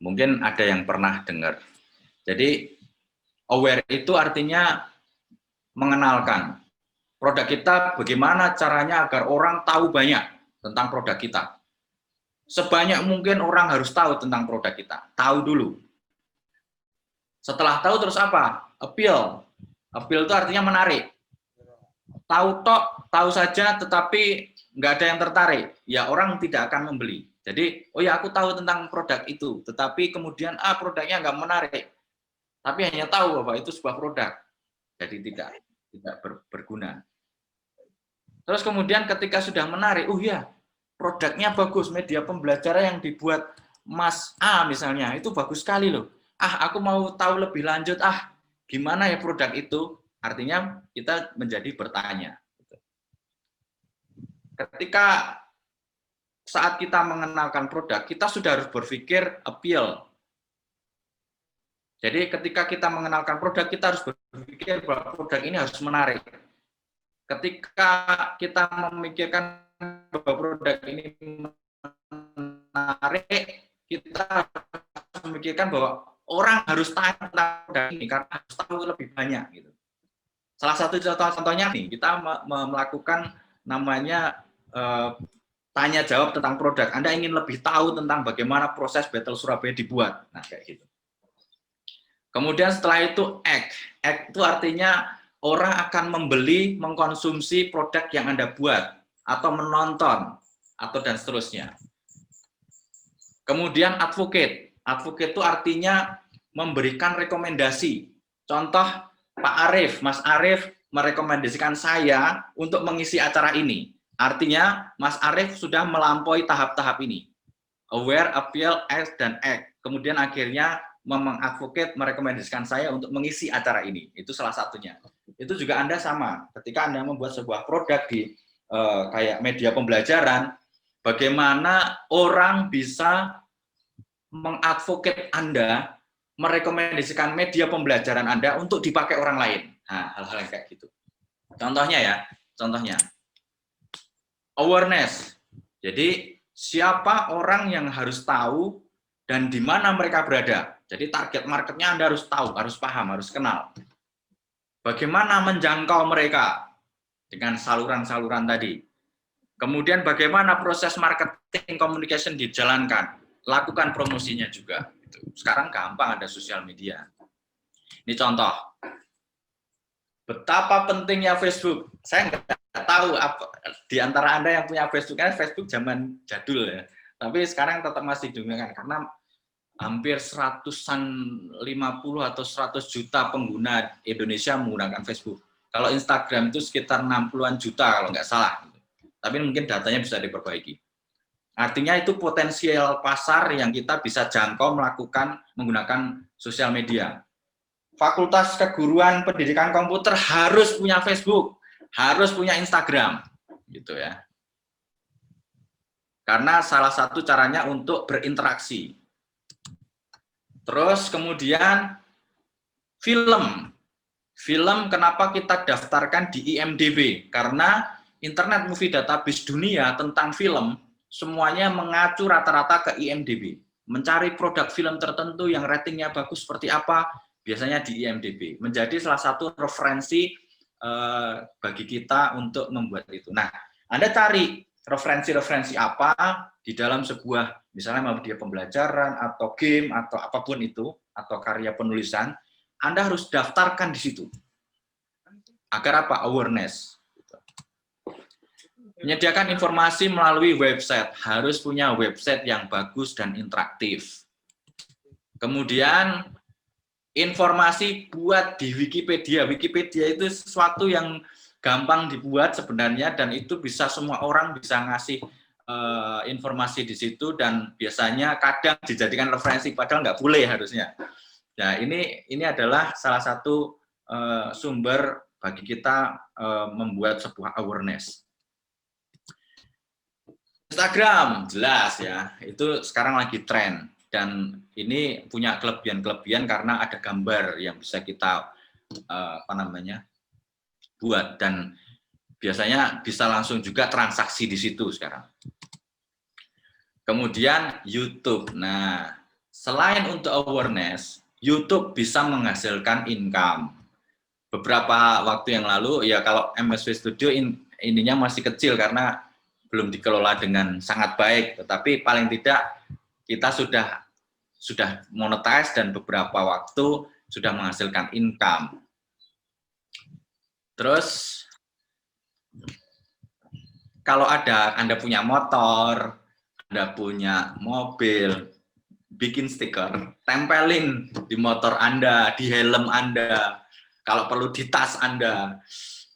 S1: mungkin ada yang pernah dengar. Jadi, aware itu artinya mengenalkan produk kita, bagaimana caranya agar orang tahu banyak tentang produk kita. Sebanyak mungkin orang harus tahu tentang produk kita. Tahu dulu. Setelah tahu terus apa? Appeal. Appeal itu artinya menarik. Tahu saja tetapi nggak ada yang tertarik, ya orang tidak akan membeli. Jadi, oh ya aku tahu tentang produk itu, tetapi kemudian produknya nggak menarik, tapi hanya tahu bahwa itu sebuah produk, jadi tidak berguna. Terus kemudian ketika sudah menarik, oh ya produknya bagus, media pembelajaran yang dibuat Mas A misalnya itu bagus sekali loh. Aku mau tahu lebih lanjut, gimana ya produk itu? Artinya kita menjadi bertanya. Ketika saat kita mengenalkan produk, kita sudah harus berpikir appeal. Jadi ketika kita mengenalkan produk, kita harus berpikir bahwa produk ini harus menarik. Ketika kita memikirkan bahwa produk ini menarik, kita harus memikirkan bahwa orang harus tahu tentang produk ini karena harus tahu lebih banyak gitu. Salah satu contohnya nih, kita melakukan namanya tanya jawab tentang produk. Anda ingin lebih tahu tentang bagaimana proses Battle Surabaya dibuat. Nah, kayak gitu. Kemudian setelah itu act. Act itu artinya orang akan membeli, mengkonsumsi produk yang Anda buat atau menonton atau dan seterusnya. Kemudian advocate. Advocate itu artinya memberikan rekomendasi. Contoh Pak Arief, Mas Arief merekomendasikan saya untuk mengisi acara ini. Artinya Mas Arief sudah melampaui tahap-tahap ini. Aware, appeal, act, dan act. Kemudian akhirnya mengadvocate merekomendasikan saya untuk mengisi acara ini. Itu salah satunya. Itu juga Anda sama. Ketika Anda membuat sebuah produk di kayak media pembelajaran, bagaimana orang bisa mengadvocate Anda, merekomendasikan media pembelajaran Anda untuk dipakai orang lain. Nah, hal-hal yang kayak gitu. Contohnya ya, awareness. Jadi, siapa orang yang harus tahu dan di mana mereka berada. Jadi, target marketnya Anda harus tahu, harus paham, harus kenal. Bagaimana menjangkau mereka dengan saluran-saluran tadi. Kemudian bagaimana proses marketing communication dijalankan, lakukan promosinya juga. Sekarang gampang, ada sosial media. Ini contoh. Betapa pentingnya Facebook. Saya nggak tahu apa di antara Anda yang punya Facebook, kan Facebook zaman jadul ya. Tapi sekarang tetap masih digunakan karena hampir 150 atau 100 juta pengguna Indonesia menggunakan Facebook. Kalau Instagram itu sekitar 60-an juta kalau nggak salah. Tapi mungkin datanya bisa diperbaiki. Artinya itu potensial pasar yang kita bisa jangkau menggunakan sosial media. Fakultas Keguruan Pendidikan Komputer harus punya Facebook, harus punya Instagram, gitu ya. Karena salah satu caranya untuk berinteraksi. Terus kemudian film. Film kenapa kita daftarkan di IMDb? Karena Internet Movie Database dunia tentang film semuanya mengacu rata-rata ke IMDb. Mencari produk film tertentu yang ratingnya bagus seperti apa, biasanya di IMDb. Menjadi salah satu referensi bagi kita untuk membuat itu. Nah, Anda cari referensi-referensi apa di dalam sebuah, misalnya mau dia pembelajaran, atau game, atau apapun itu, atau karya penulisan, Anda harus daftarkan di situ. Agar apa? Awareness. Menyediakan informasi melalui website, harus punya website yang bagus dan interaktif. Kemudian informasi buat di Wikipedia. Wikipedia itu sesuatu yang gampang dibuat sebenarnya dan itu bisa semua orang bisa ngasih informasi di situ dan biasanya kadang dijadikan referensi padahal nggak boleh harusnya. Nah ini adalah salah satu sumber bagi kita membuat sebuah awareness. Instagram jelas ya, itu sekarang lagi tren dan ini punya kelebihan-kelebihan karena ada gambar yang bisa kita buat dan biasanya bisa langsung juga transaksi di situ sekarang. Kemudian YouTube. Nah, selain untuk awareness, YouTube bisa menghasilkan income. Beberapa waktu yang lalu ya kalau MSW Studio ininya masih kecil karena belum dikelola dengan sangat baik, tetapi paling tidak kita sudah monetize dan beberapa waktu sudah menghasilkan income. Terus kalau Anda punya motor, Anda punya mobil, bikin stiker, tempelin di motor Anda, di helm Anda, kalau perlu di tas Anda,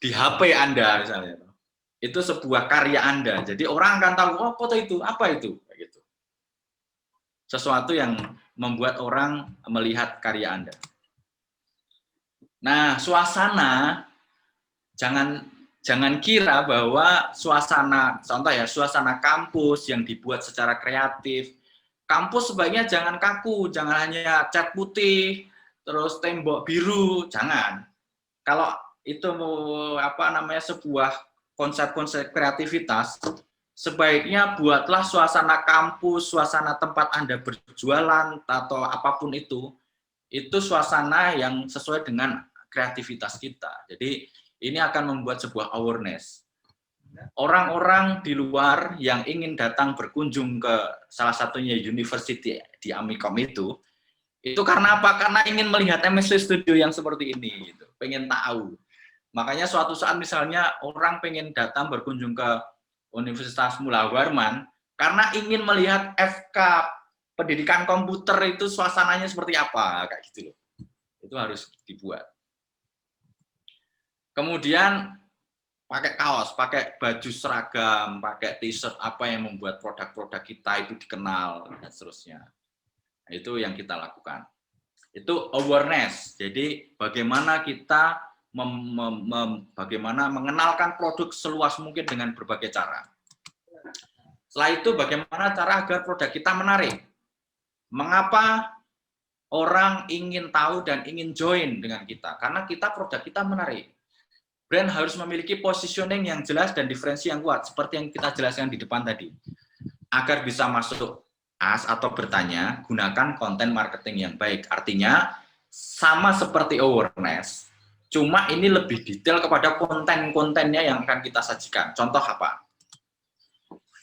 S1: di HP Anda misalnya. Itu sebuah karya Anda. Jadi orang akan tahu, oh foto itu, apa itu? Gitu. Sesuatu yang membuat orang melihat karya Anda. Nah, suasana, jangan kira bahwa suasana, contoh ya, suasana kampus yang dibuat secara kreatif, kampus sebaiknya jangan kaku, jangan hanya cat putih, terus tembok biru, jangan. Kalau itu sebuah konsep-konsep kreativitas, sebaiknya buatlah suasana kampus, suasana tempat Anda berjualan, atau apapun itu suasana yang sesuai dengan kreativitas kita. Jadi ini akan membuat sebuah awareness. Orang-orang di luar yang ingin datang berkunjung ke salah satunya university di Amikom itu karena apa? Karena ingin melihat MSW Studio yang seperti ini, gitu. Pengen tahu. Makanya suatu saat misalnya orang pengen datang berkunjung ke Universitas Mula Warman karena ingin melihat FK pendidikan komputer itu suasananya seperti apa, kayak gitu loh. Itu harus dibuat. Kemudian pakai kaos, pakai baju seragam, pakai t-shirt apa yang membuat produk-produk kita itu dikenal dan seterusnya. Itu yang kita lakukan. Itu awareness. Jadi bagaimana kita bagaimana mengenalkan produk seluas mungkin dengan berbagai cara. Setelah itu bagaimana cara agar produk kita menarik. Mengapa orang ingin tahu dan ingin join dengan kita? Karena produk kita menarik. Brand harus memiliki positioning yang jelas dan diferensi yang kuat, seperti yang kita jelaskan di depan tadi. Agar bisa masuk as atau bertanya, gunakan konten marketing yang baik. Artinya, sama seperti awareness, cuma ini lebih detail kepada konten-kontennya yang akan kita sajikan. Contoh apa?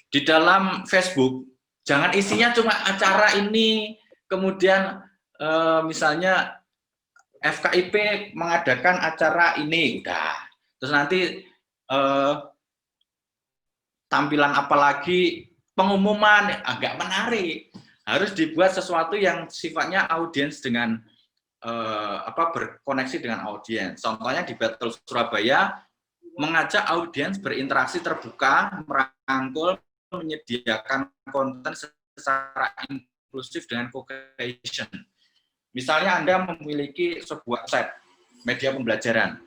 S1: di dalam Facebook, jangan isinya cuma acara ini, kemudian misalnya FKIP mengadakan acara ini, udah. Terus nanti tampilan apalagi, pengumuman, agak menarik. Harus dibuat sesuatu yang sifatnya audiens dengan berkoneksi dengan audiens. Contohnya di Battle Surabaya mengajak audiens berinteraksi terbuka, merangkul, menyediakan konten secara inklusif dengan co-creation. Misalnya Anda memiliki sebuah set media pembelajaran.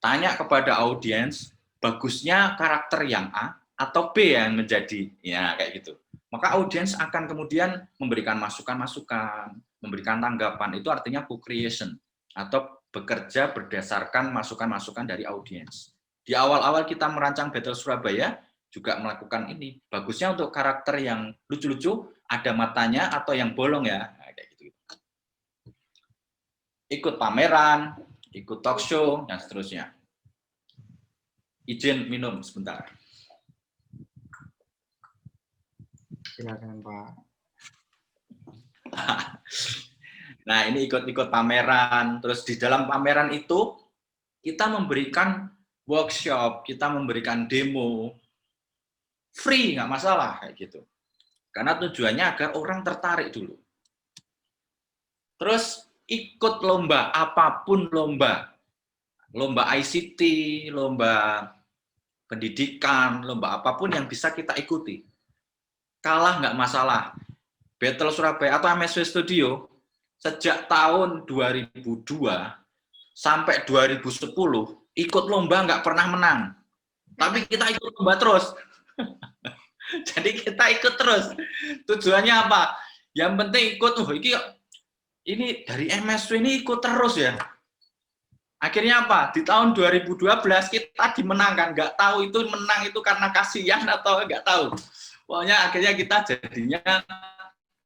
S1: Tanya kepada audiens, bagusnya karakter yang A atau B yang menjadi, ya kayak gitu. Maka audiens akan kemudian memberikan masukan-masukan, memberikan tanggapan, itu artinya co-creation, atau bekerja berdasarkan masukan-masukan dari audiens. Di awal-awal kita merancang Battle Surabaya, juga melakukan ini. Bagusnya untuk karakter yang lucu-lucu, ada matanya atau yang bolong ya, kayak gitu. Ikut pameran, ikut talk show, dan seterusnya. Izin minum sebentar.
S3: Silakan Pak.
S1: Nah, ini ikut-ikut pameran. Terus di dalam pameran itu kita memberikan workshop, kita memberikan demo, free nggak masalah kayak gitu. Karena tujuannya agar orang tertarik dulu. Terus ikut lomba, apapun lomba ICT, lomba pendidikan, lomba apapun yang bisa kita ikuti. Kalah nggak masalah. Battle Surabaya atau MSW Studio sejak tahun 2002 sampai 2010 ikut lomba nggak pernah menang. Tapi kita ikut lomba terus. Jadi kita ikut terus. Tujuannya apa? Yang penting ikut. Ini dari MSW ini ikut terus ya. Akhirnya apa? Di tahun 2012 kita dimenangkan. Nggak tahu itu menang itu karena kasihan atau nggak tahu. Pokoknya akhirnya kita jadinya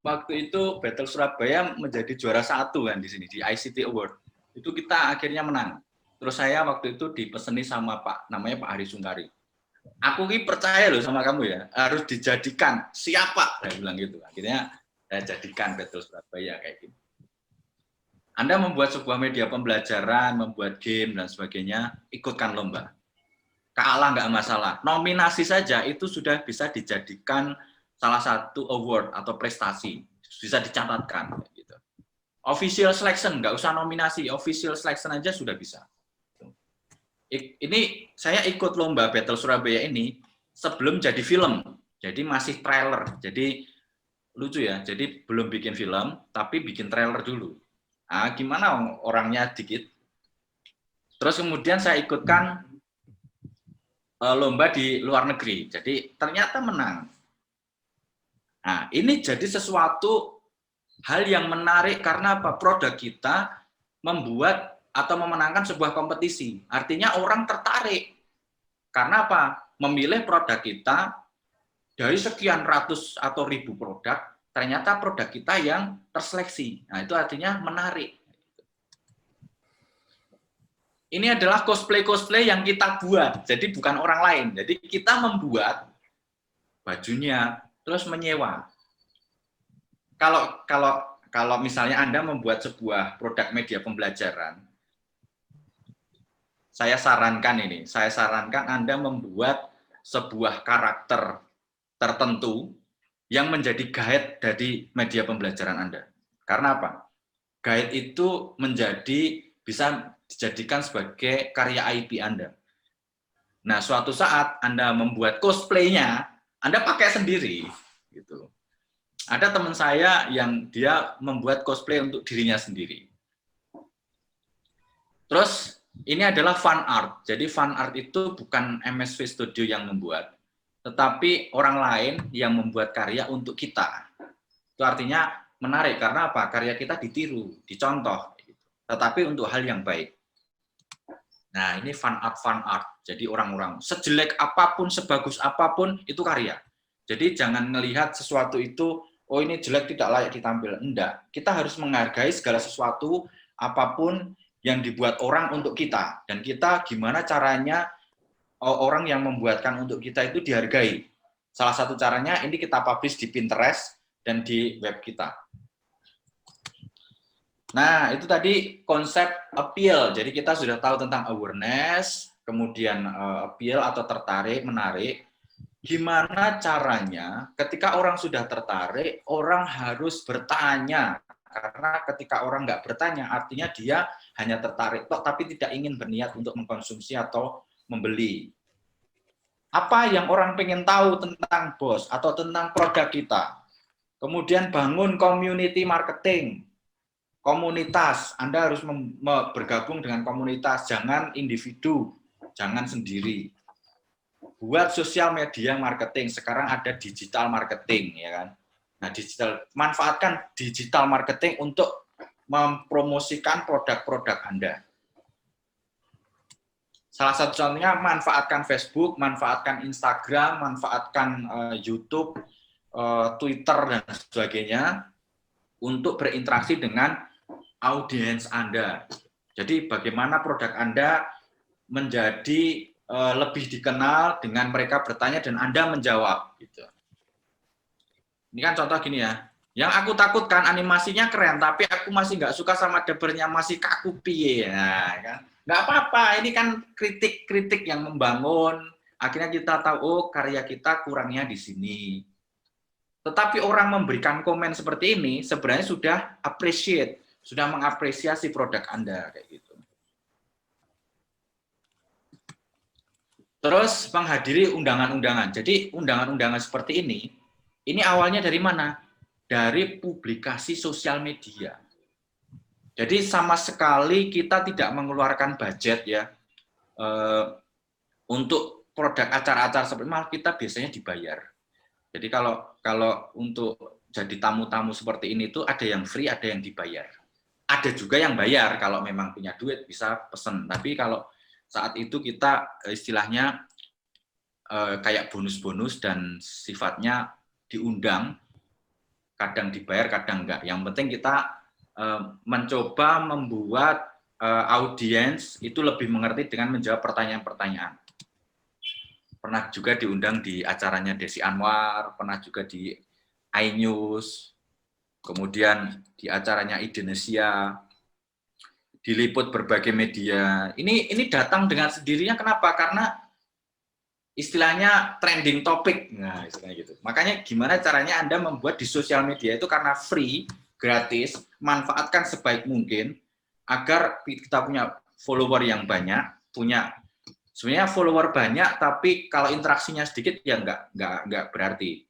S1: waktu itu Battle Surabaya menjadi juara 1 kan di sini di ICT Award. Itu kita akhirnya menang. Terus saya waktu itu dipeseni sama namanya Pak Hari Sungkari. Aku ini percaya loh sama kamu ya, harus dijadikan. Siapa? Saya bilang gitu. Akhirnya saya jadikan Battle Surabaya kayak gitu. Anda membuat sebuah media pembelajaran, membuat game dan sebagainya, ikutkan lomba. Kalah nggak masalah. Nominasi saja itu sudah bisa dijadikan salah satu award atau prestasi, bisa dicatatkan. Gitu. Official selection, nggak usah nominasi, official selection aja sudah bisa. Ini saya ikut lomba Battle Surabaya ini sebelum jadi film, jadi masih trailer. Jadi lucu ya, jadi belum bikin film, tapi bikin trailer dulu. Nah, gimana orangnya dikit. Terus kemudian saya ikutkan lomba di luar negeri, jadi ternyata menang. Nah, ini jadi sesuatu hal yang menarik karena apa? Produk kita membuat atau memenangkan sebuah kompetisi. Artinya orang tertarik. Karena apa? Memilih produk kita dari sekian ratus atau ribu produk, ternyata produk kita yang terseleksi. Nah, itu artinya menarik. Ini adalah cosplay yang kita buat. Jadi bukan orang lain. Jadi kita membuat bajunya, terus menyewa. Kalau misalnya Anda membuat sebuah produk media pembelajaran, saya sarankan Anda membuat sebuah karakter tertentu yang menjadi guide dari media pembelajaran Anda. Karena apa? Guide itu bisa dijadikan sebagai karya IP Anda. Nah, suatu saat Anda membuat cosplay-nya, Anda pakai sendiri. Gitu. Ada teman saya yang dia membuat cosplay untuk dirinya sendiri. Terus, ini adalah fan art. Jadi fan art itu bukan MSW Studio yang membuat, tetapi orang lain yang membuat karya untuk kita. Itu artinya menarik, karena apa? Karya kita ditiru, dicontoh, tetapi untuk hal yang baik. Nah, ini fan art. Jadi orang-orang sejelek apapun, sebagus apapun, itu karya. Jadi jangan melihat sesuatu itu, oh ini jelek tidak layak ditampil. Enggak. Kita harus menghargai segala sesuatu, apapun yang dibuat orang untuk kita. Dan kita gimana caranya orang yang membuatkan untuk kita itu dihargai. Salah satu caranya ini kita publish di Pinterest dan di web kita. Nah, itu tadi konsep appeal. Jadi kita sudah tahu tentang awareness, kemudian appeal atau tertarik, menarik. Gimana caranya ketika orang sudah tertarik, orang harus bertanya. Karena ketika orang nggak bertanya, artinya dia hanya tertarik tok, tapi tidak ingin berniat untuk mengkonsumsi atau membeli. Apa yang orang pengen tahu tentang BOS atau tentang produk kita? Kemudian bangun community marketing. Komunitas, Anda harus bergabung dengan komunitas, jangan individu, jangan sendiri. Buat sosial media marketing, sekarang ada digital marketing, ya kan? Nah, manfaatkan digital marketing untuk mempromosikan produk-produk Anda. Salah satu contohnya manfaatkan Facebook, manfaatkan Instagram, manfaatkan YouTube, Twitter dan sebagainya untuk berinteraksi dengan audiens Anda. Jadi bagaimana produk Anda menjadi lebih dikenal dengan mereka bertanya dan Anda menjawab. Gitu. Ini kan contoh gini ya. Yang aku takutkan animasinya keren, tapi aku masih nggak suka sama debernya, masih kaku piye. Nah, kan? Nggak apa-apa, ini kan kritik-kritik yang membangun. Akhirnya kita tahu, oh karya kita kurangnya di sini. Tetapi orang memberikan komen seperti ini sebenarnya sudah appreciate, sudah mengapresiasi produk Anda kayak gitu. Terus menghadiri undangan-undangan. Jadi undangan-undangan seperti ini awalnya dari mana? Dari publikasi sosial media. Jadi sama sekali kita tidak mengeluarkan budget ya untuk produk acara-acara seperti ini, kita biasanya dibayar. Jadi kalau untuk jadi tamu-tamu seperti ini tuh ada yang free, ada yang dibayar. Ada juga yang bayar, kalau memang punya duit bisa pesen. Tapi kalau saat itu kita istilahnya kayak bonus-bonus dan sifatnya diundang, kadang dibayar, kadang enggak. Yang penting kita mencoba membuat audiens itu lebih mengerti dengan menjawab pertanyaan-pertanyaan. Pernah juga diundang di acaranya Desi Anwar, pernah juga di iNews, kemudian di acaranya Indonesia, diliput berbagai media. Ini datang dengan sendirinya, kenapa? Karena istilahnya trending topic. Nah, istilahnya gitu. Makanya gimana caranya Anda membuat di sosial media itu karena free, gratis, manfaatkan sebaik mungkin agar kita punya follower yang banyak, sebenarnya follower banyak tapi kalau interaksinya sedikit ya enggak berarti.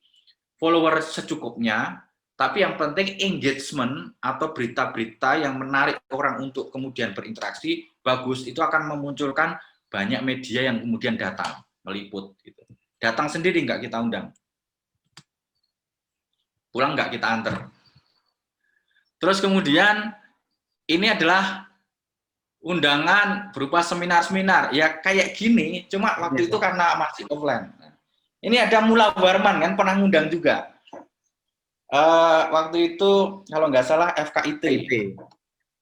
S1: Follower secukupnya, tapi yang penting engagement atau berita-berita yang menarik orang untuk kemudian berinteraksi bagus, itu akan memunculkan banyak media yang kemudian datang meliput gitu. Datang sendiri enggak kita undang. Pulang enggak kita antar. Terus kemudian ini adalah undangan berupa seminar-seminar. Ya kayak gini, cuma waktu itu karena masih offline. Ini ada Mula Warman kan pernah ngundang juga. Waktu itu kalau nggak salah FKIT.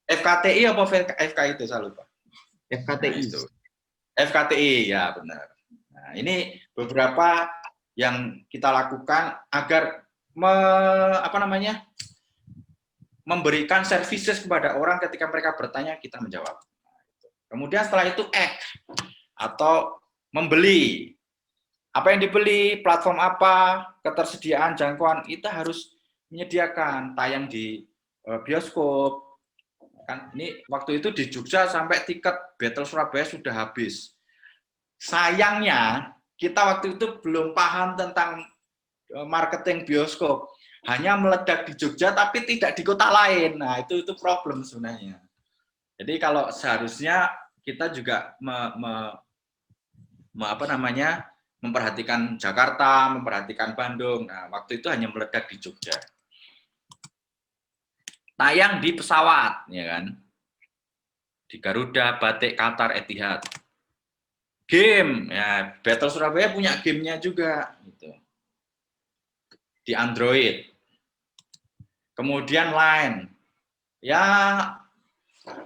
S1: FKTI apa FKIT saya lupa.
S3: FKTI.
S1: Nah, itu. FKTI ya benar. Nah, ini beberapa yang kita lakukan agar memberikan services kepada orang ketika mereka bertanya kita menjawab. Kemudian setelah itu atau membeli. Apa yang dibeli, platform apa, ketersediaan, jangkauan, kita harus menyediakan tayang di bioskop. Kan ini waktu itu di Jogja sampai tiket Battle Surabaya sudah habis. Sayangnya kita waktu itu belum paham tentang marketing bioskop. Hanya meledak di Jogja tapi tidak di kota lain. Nah, itu problem sebenarnya. Jadi kalau seharusnya kita juga memperhatikan Jakarta, memperhatikan Bandung. Nah, waktu itu hanya meledak di Jogja. Tayang di pesawat, ya kan? Di Garuda, Batik, Qatar, Etihad. Game, ya Battle Surabaya punya gamenya juga, gitu. Di Android. Kemudian Line, ya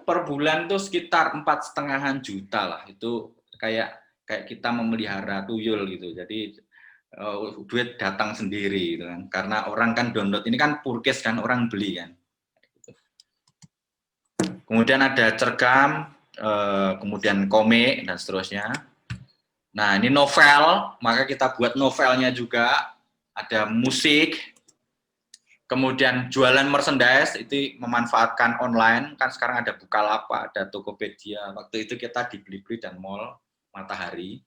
S1: per bulan itu sekitar 4,5 juta lah. Itu kayak kita memelihara tuyul gitu. Jadi duit datang sendiri gitu kan. Karena orang kan download ini kan purchase kan, orang beli kan. Kemudian ada cergam, kemudian komik dan seterusnya. Nah, ini novel, maka kita buat novelnya juga. Ada musik, kemudian jualan merchandise, itu memanfaatkan online, kan sekarang ada Bukalapak, ada Tokopedia. Waktu itu kita di Blibli dan Mall Matahari.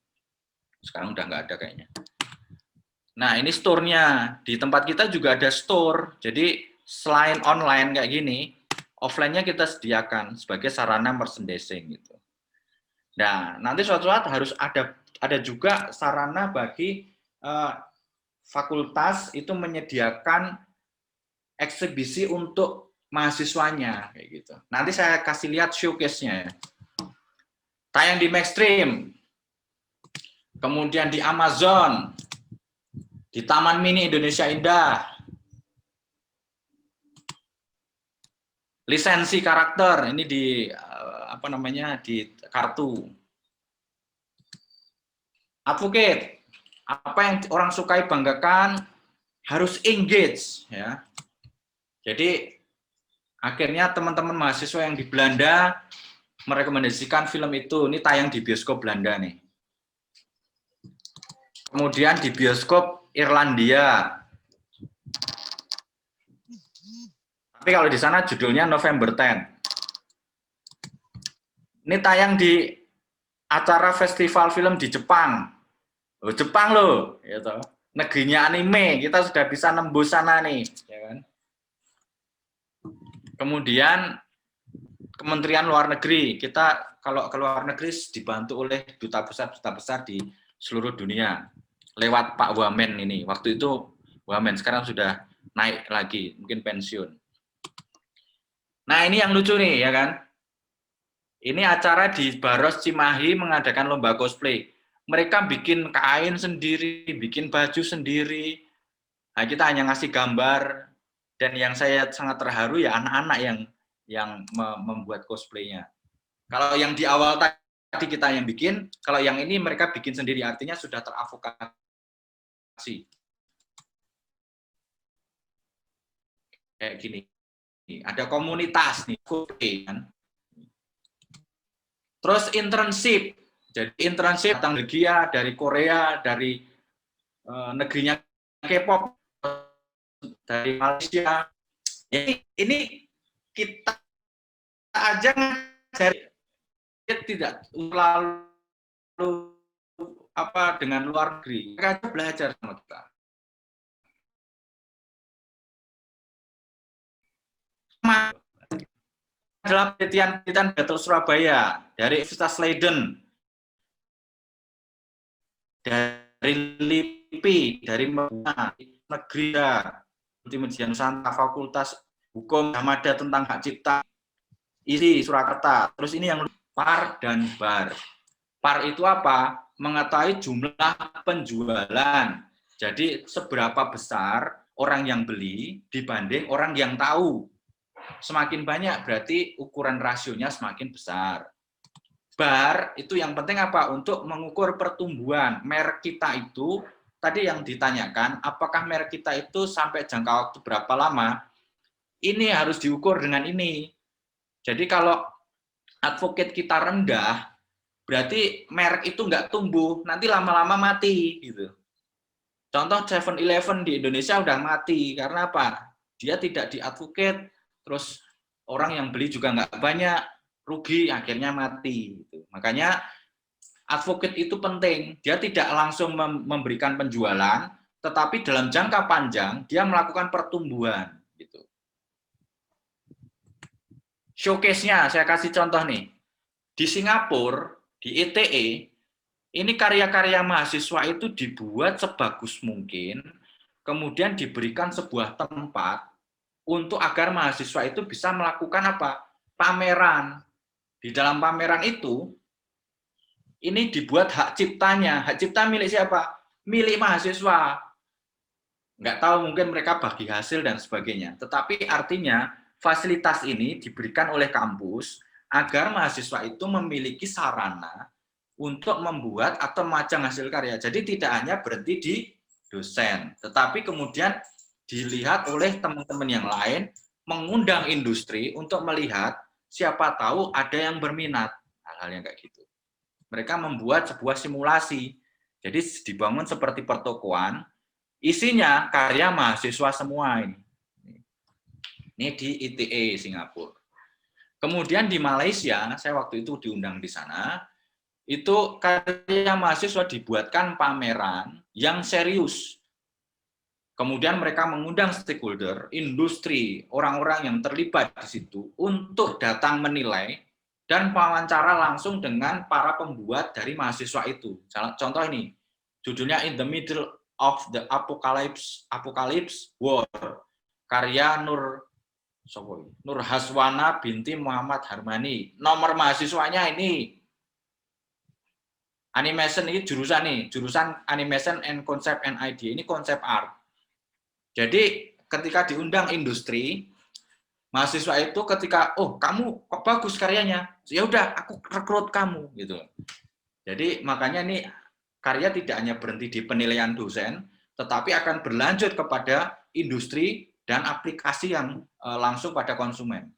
S1: Sekarang udah nggak ada kayaknya. Nah, ini store-nya. Di tempat kita juga ada store. Jadi, selain online kayak gini, offline-nya kita sediakan sebagai sarana merchandising gitu. Nah, nanti suatu saat harus ada juga sarana bagi fakultas itu menyediakan eksibisi untuk mahasiswanya kayak gitu. Nanti saya kasih lihat showcase-nya ya. Tayang di Maxstream, kemudian di Amazon, di Taman Mini Indonesia Indah, lisensi karakter ini di apa namanya di kartu. Advocate, apa yang orang sukai banggakan harus engage ya. Jadi akhirnya teman-teman mahasiswa yang di Belanda merekomendasikan film itu. Ini tayang di bioskop Belanda nih. Kemudian di bioskop Irlandia. Tapi kalau di sana judulnya November 10. Ini tayang di acara festival film di Jepang. Oh, Jepang loh, gitu. Negerinya anime, kita sudah bisa nembus sana nih, ya kan? Kemudian Kementerian Luar Negeri, kita kalau ke luar negeri dibantu oleh duta besar di seluruh dunia lewat Pak Wamen ini. Waktu itu Wamen, sekarang sudah naik lagi, mungkin pensiun. Nah, ini yang lucu nih, ya kan? Ini acara di Baros Cimahi mengadakan lomba cosplay. Mereka bikin kain sendiri, bikin baju sendiri. Nah, kita hanya ngasih gambar. Dan yang saya sangat terharu ya anak-anak yang membuat cosplaynya. Kalau yang di awal tadi kita yang bikin, kalau yang ini mereka bikin sendiri, artinya sudah teravokasi. Kayak gini. Ada komunitas nih, kan? Terus internship. Jadi internship datang dari Korea, dari negerinya K-pop, dari Malaysia. Ini kita aja ngajari tidak terlalu apa dengan luar negeri. Mereka belajar sama kita. Adalah penelitian Battle Surabaya dari Universitas Leiden, dari LIPI, dari negeri, Multimedia Nusantara, Fakultas Hukum Hamada tentang hak cipta, isi Surakarta. Terus ini yang PAR dan BAR. PAR itu apa? Mengetahui jumlah penjualan. Jadi seberapa besar orang yang beli dibanding orang yang tahu. Semakin banyak berarti ukuran rasionya semakin besar. BAR itu yang penting apa? Untuk mengukur pertumbuhan. Merek kita itu, tadi yang ditanyakan, apakah merek kita itu sampai jangka waktu berapa lama? Ini harus diukur dengan ini. Jadi kalau advocate kita rendah, berarti merek itu nggak tumbuh, nanti lama-lama mati. Gitu. Contoh 7-Eleven di Indonesia udah mati, karena apa? Dia tidak di-advocate, terus orang yang beli juga nggak banyak, rugi, akhirnya mati. Gitu. Makanya advocate itu penting, dia tidak langsung memberikan penjualan, tetapi dalam jangka panjang dia melakukan pertumbuhan. Gitu. Showcase-nya, saya kasih contoh nih. Di Singapura, di ITE, ini karya-karya mahasiswa itu dibuat sebagus mungkin, kemudian diberikan sebuah tempat untuk agar mahasiswa itu bisa melakukan apa? Pameran. Di dalam pameran itu, ini dibuat hak ciptanya. Hak cipta milik siapa? Milik mahasiswa. Nggak tahu, mungkin mereka bagi hasil dan sebagainya. Tetapi artinya, fasilitas ini diberikan oleh kampus agar mahasiswa itu memiliki sarana untuk membuat atau memajang hasil karya. Jadi tidak hanya berhenti di dosen. Tetapi kemudian dilihat oleh teman-teman yang lain, mengundang industri untuk melihat siapa tahu ada yang berminat, hal-hal yang kayak gitu. Mereka membuat sebuah simulasi. Jadi dibangun seperti pertokoan, isinya karya mahasiswa semua ini. Ini di ITE Singapura. Kemudian di Malaysia, saya waktu itu diundang di sana, itu karya mahasiswa dibuatkan pameran yang serius. Kemudian mereka mengundang stakeholder, industri, orang-orang yang terlibat di situ untuk datang menilai dan wawancara langsung dengan para pembuat dari mahasiswa itu. Contoh ini, judulnya In the Middle of the Apocalypse War, karya Nur Haswana binti Muhammad Harmani. Nomor mahasiswanya ini. Animation ini jurusan Animation and Concept and Idea, ini konsep art. Jadi ketika diundang industri, mahasiswa itu ketika, oh kamu kok bagus karyanya, ya udah aku rekrut kamu gitu. Jadi makanya ini karya tidak hanya berhenti di penilaian dosen, tetapi akan berlanjut kepada industri dan aplikasi yang langsung pada konsumen.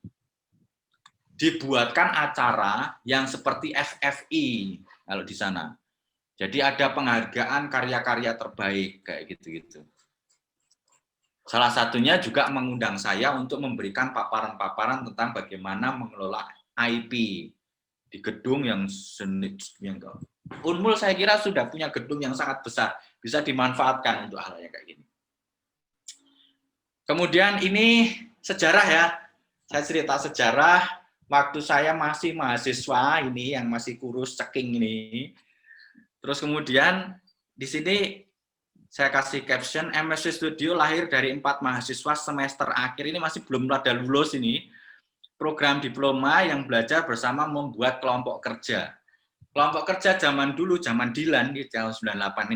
S1: Dibuatkan acara yang seperti FFI kalau di sana. Jadi ada penghargaan karya-karya terbaik kayak gitu-gitu. Salah satunya juga mengundang saya untuk memberikan paparan-paparan tentang bagaimana mengelola IP di gedung yang Unmul saya kira sudah punya gedung yang sangat besar, bisa dimanfaatkan untuk hal yang kayak gini. Kemudian ini sejarah ya, saya cerita sejarah waktu saya masih mahasiswa ini yang masih kurus ceking ini. Terus kemudian di sini saya kasih caption, MSc Studio lahir dari 4 mahasiswa semester akhir, ini masih belum ada lulus ini, program diploma yang belajar bersama membuat kelompok kerja. Kelompok kerja zaman dulu, zaman Dilan di tahun 98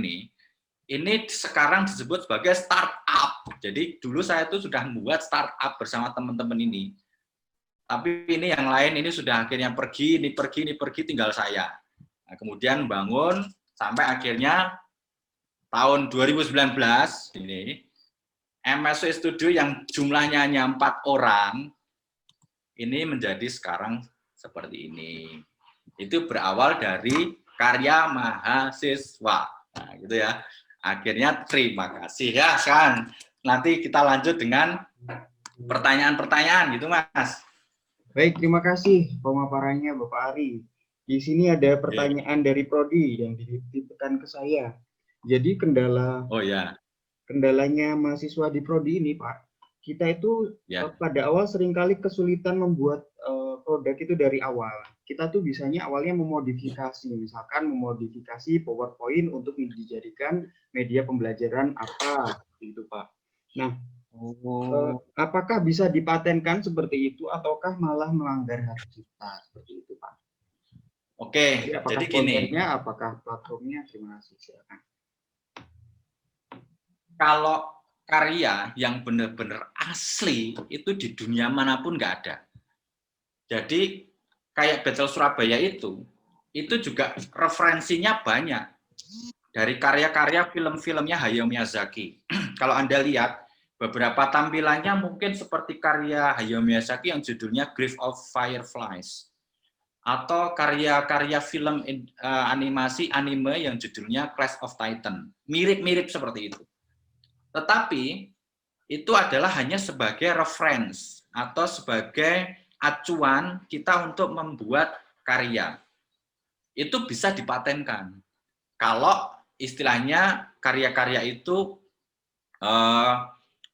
S1: ini sekarang disebut sebagai startup. Jadi dulu saya itu sudah membuat startup bersama teman-teman ini. Tapi ini yang lain ini sudah akhirnya pergi, ini pergi, tinggal saya. Nah, kemudian bangun sampai akhirnya tahun 2019 ini MSc Studio yang jumlahnya hanya 4 orang ini menjadi sekarang seperti ini. Itu berawal dari karya mahasiswa. Nah, gitu ya. Akhirnya terima kasih ya, kan. Nanti kita lanjut dengan pertanyaan-pertanyaan gitu, Mas.
S3: Baik, terima kasih pemaparannya Bapak Ari. Di sini ada pertanyaan dari Prodi yang dititipkan ke saya. Jadi kendalanya mahasiswa di Prodi ini, Pak, kita itu pada awal seringkali kesulitan membuat produk itu dari awal. Kita tuh bisanya awalnya memodifikasi, misalkan memodifikasi PowerPoint untuk dijadikan media pembelajaran apa, gitu Pak. Nah, apakah bisa dipatenkan seperti itu, ataukah malah melanggar hak cipta seperti itu, Pak?
S1: Oke, jadi gini.
S3: Apakah platformnya? Terima kasih, silakan.
S1: Kalau karya yang benar-benar asli itu di dunia manapun nggak ada. Jadi kayak Battle Surabaya itu juga referensinya banyak dari karya-karya film-filmnya Hayao Miyazaki. Kalau Anda lihat beberapa tampilannya mungkin seperti karya Hayao Miyazaki yang judulnya Grave of Fireflies, atau karya-karya film animasi anime yang judulnya Clash of Titan. Mirip-mirip seperti itu. Tetapi itu adalah hanya sebagai reference atau sebagai acuan kita untuk membuat karya. Itu bisa dipatenkan. Kalau istilahnya karya-karya itu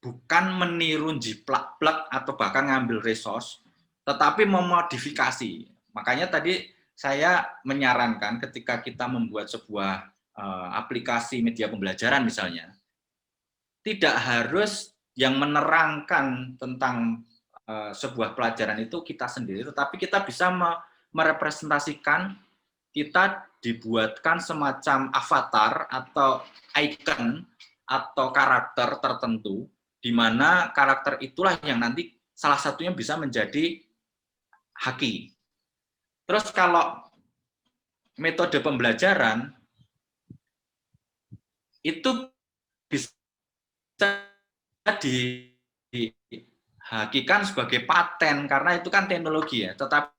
S1: bukan meniru jiplak-plak atau bahkan ngambil resource, tetapi memodifikasi. Makanya tadi saya menyarankan ketika kita membuat sebuah aplikasi media pembelajaran misalnya, tidak harus yang menerangkan tentang sebuah pelajaran itu kita sendiri, tetapi kita bisa merepresentasikan, kita dibuatkan semacam avatar atau icon atau karakter tertentu, di mana karakter itulah yang nanti salah satunya bisa menjadi haki. Terus kalau metode pembelajaran itu bisa dihakikan sebagai paten karena itu kan teknologi ya, tapi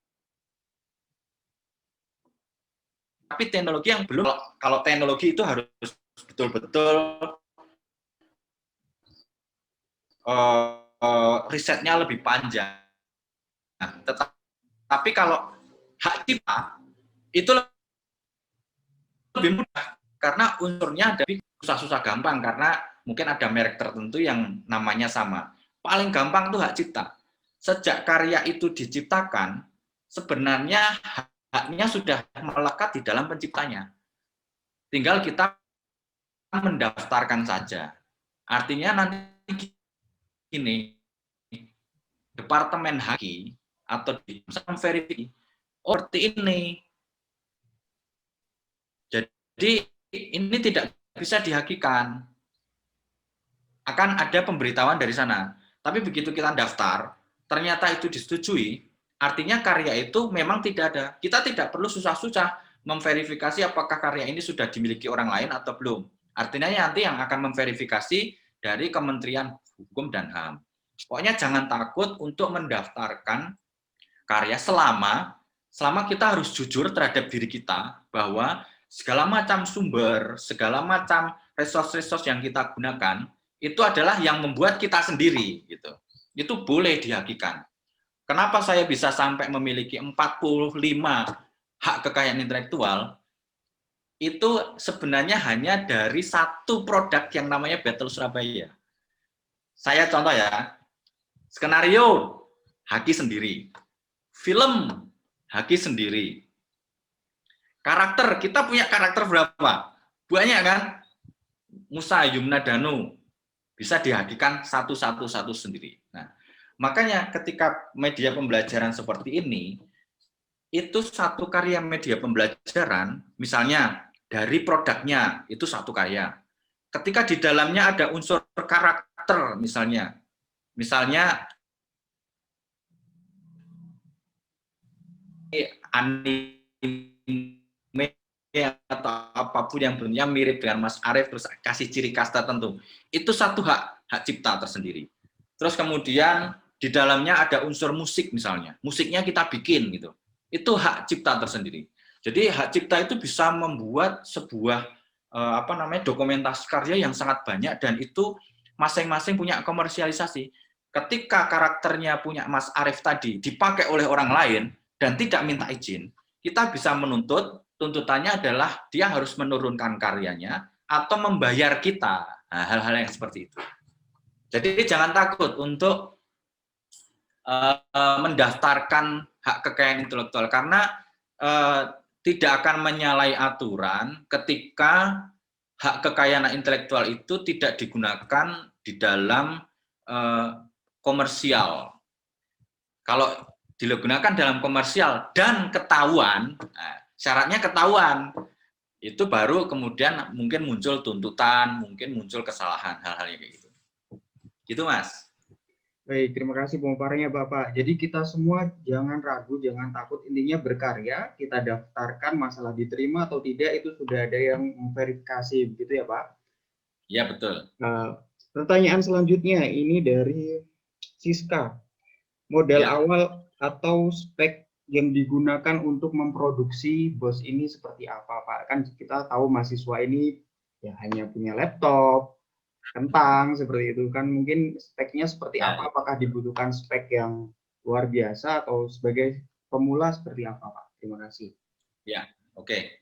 S1: teknologi yang belum, kalau teknologi itu harus betul-betul risetnya lebih panjang. Nah, tapi kalau hak cipta itu lebih mudah karena unsurnya dari susah-susah gampang karena mungkin ada merek tertentu yang namanya sama. Paling gampang itu hak cipta. Sejak karya itu diciptakan, sebenarnya haknya sudah melekat di dalam penciptanya. Tinggal kita mendaftarkan saja. Artinya nanti ini Departemen Haki atau di verifikasi seperti ini. Jadi ini tidak bisa dihakikan. Akan ada pemberitahuan dari sana. Tapi begitu kita daftar, ternyata itu disetujui, artinya karya itu memang tidak ada. Kita tidak perlu susah-susah memverifikasi apakah karya ini sudah dimiliki orang lain atau belum. Artinya nanti yang akan memverifikasi dari Kementerian Hukum dan HAM. Pokoknya jangan takut untuk mendaftarkan karya selama kita harus jujur terhadap diri kita bahwa segala macam sumber, segala macam resource-resource yang kita gunakan itu adalah yang membuat kita sendiri gitu. Itu boleh dihakikan. Kenapa saya bisa sampai memiliki 45 hak kekayaan intelektual? Itu sebenarnya hanya dari satu produk yang namanya Battle Surabaya. Saya contoh ya. Skenario haki sendiri. Film haki sendiri. Karakter, kita punya karakter berapa? Banyak kan? Musa Yumna Danu bisa dihakikan satu sendiri. Nah, makanya ketika media pembelajaran seperti ini, itu satu karya media pembelajaran, misalnya dari produknya, itu satu karya. Ketika di dalamnya ada unsur karakter, misalnya anime atau apapun yang bentuknya mirip dengan Mas Arief terus kasih ciri khas tertentu, itu satu hak cipta tersendiri. Terus kemudian di dalamnya ada unsur musik misalnya, musiknya kita bikin gitu, itu hak cipta tersendiri. Jadi hak cipta itu bisa membuat sebuah dokumentasi karya yang sangat banyak dan itu masing-masing punya komersialisasi. Ketika karakternya punya Mas Arief tadi dipakai oleh orang lain dan tidak minta izin, kita bisa menuntut. Tuntutannya adalah dia harus menurunkan karyanya atau membayar kita. Nah, hal-hal yang seperti itu. Jadi jangan takut untuk mendaftarkan hak kekayaan intelektual karena tidak akan menyalahi aturan ketika hak kekayaan intelektual itu tidak digunakan di dalam komersial. Kalau digunakan dalam komersial dan ketahuan, syaratnya ketahuan, itu baru kemudian mungkin muncul tuntutan, mungkin muncul kesalahan, hal-hal yang kayak gitu. Gitu, Mas.
S3: Baik, terima kasih pemaparannya Bapak. Jadi kita semua jangan ragu, jangan takut, intinya berkarya, kita daftarkan masalah diterima atau tidak, itu sudah ada yang memverifikasi, begitu ya Pak?
S1: Iya, betul.
S3: Pertanyaan selanjutnya, ini dari Siska. Modal awal atau spek yang digunakan untuk memproduksi BOS ini seperti apa, Pak? Kan kita tahu mahasiswa ini ya hanya punya laptop, kentang, seperti itu. Kan mungkin speknya seperti apa? Apakah dibutuhkan spek yang luar biasa atau sebagai pemula seperti apa, Pak? Terima kasih.
S1: Ya, oke.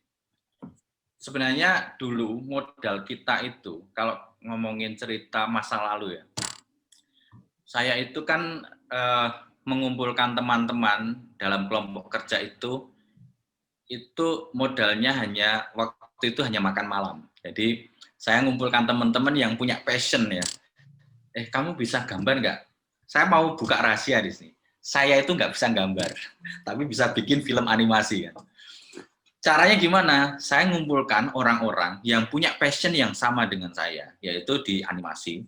S1: Sebenarnya dulu modal kita itu, kalau ngomongin cerita masa lalu ya, saya itu kan mengumpulkan teman-teman dalam kelompok kerja itu modalnya waktu itu hanya makan malam. Jadi saya mengumpulkan teman-teman yang punya passion ya. Kamu bisa gambar nggak? Saya mau buka rahasia di sini. Saya itu nggak bisa gambar, tapi bisa bikin film animasi kan. Caranya gimana? Saya mengumpulkan orang-orang yang punya passion yang sama dengan saya, yaitu di animasi.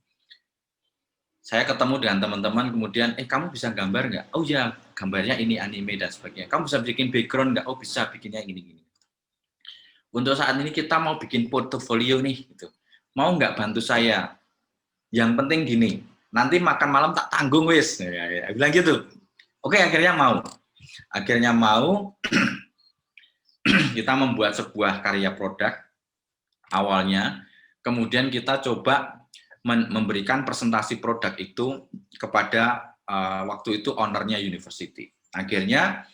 S1: Saya ketemu dengan teman-teman, kemudian, kamu bisa gambar nggak? Oh ya, gambarnya ini anime dan sebagainya. Kamu bisa bikin background nggak? Oh bisa, bikinnya gini-gini. Untuk saat ini kita mau bikin portofolio nih, gitu. Mau nggak bantu saya? Yang penting gini, nanti makan malam tak tanggung wis. Ya, bilang gitu. Oke, akhirnya mau. Akhirnya mau, kita membuat sebuah karya produk awalnya, kemudian kita coba memberikan presentasi produk itu kepada waktu itu ownernya university. Akhirnya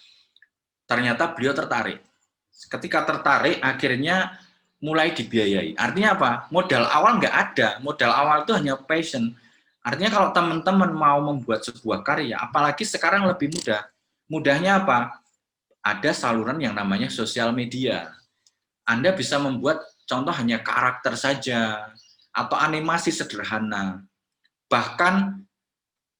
S1: ternyata beliau tertarik. Ketika tertarik, akhirnya mulai dibiayai. Artinya apa? Modal awal nggak ada. Modal awal itu hanya passion. Artinya kalau teman-teman mau membuat sebuah karya, apalagi sekarang lebih mudah. Mudahnya apa? Ada saluran yang namanya sosial media. Anda bisa membuat contoh hanya karakter saja, atau animasi sederhana. Bahkan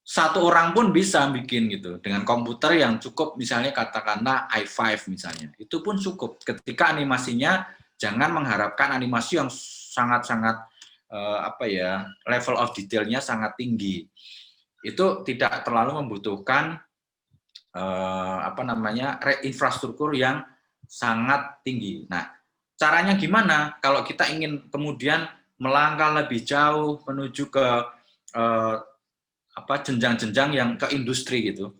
S1: satu orang pun bisa bikin gitu, dengan komputer yang cukup misalnya katakanlah i5 misalnya. Itu pun cukup ketika animasinya jangan mengharapkan animasi yang sangat-sangat level of detailnya sangat tinggi. Itu tidak terlalu membutuhkan infrastruktur yang sangat tinggi. Nah, caranya gimana? Kalau kita ingin kemudian melangkah lebih jauh menuju ke jenjang-jenjang yang ke industri gitu,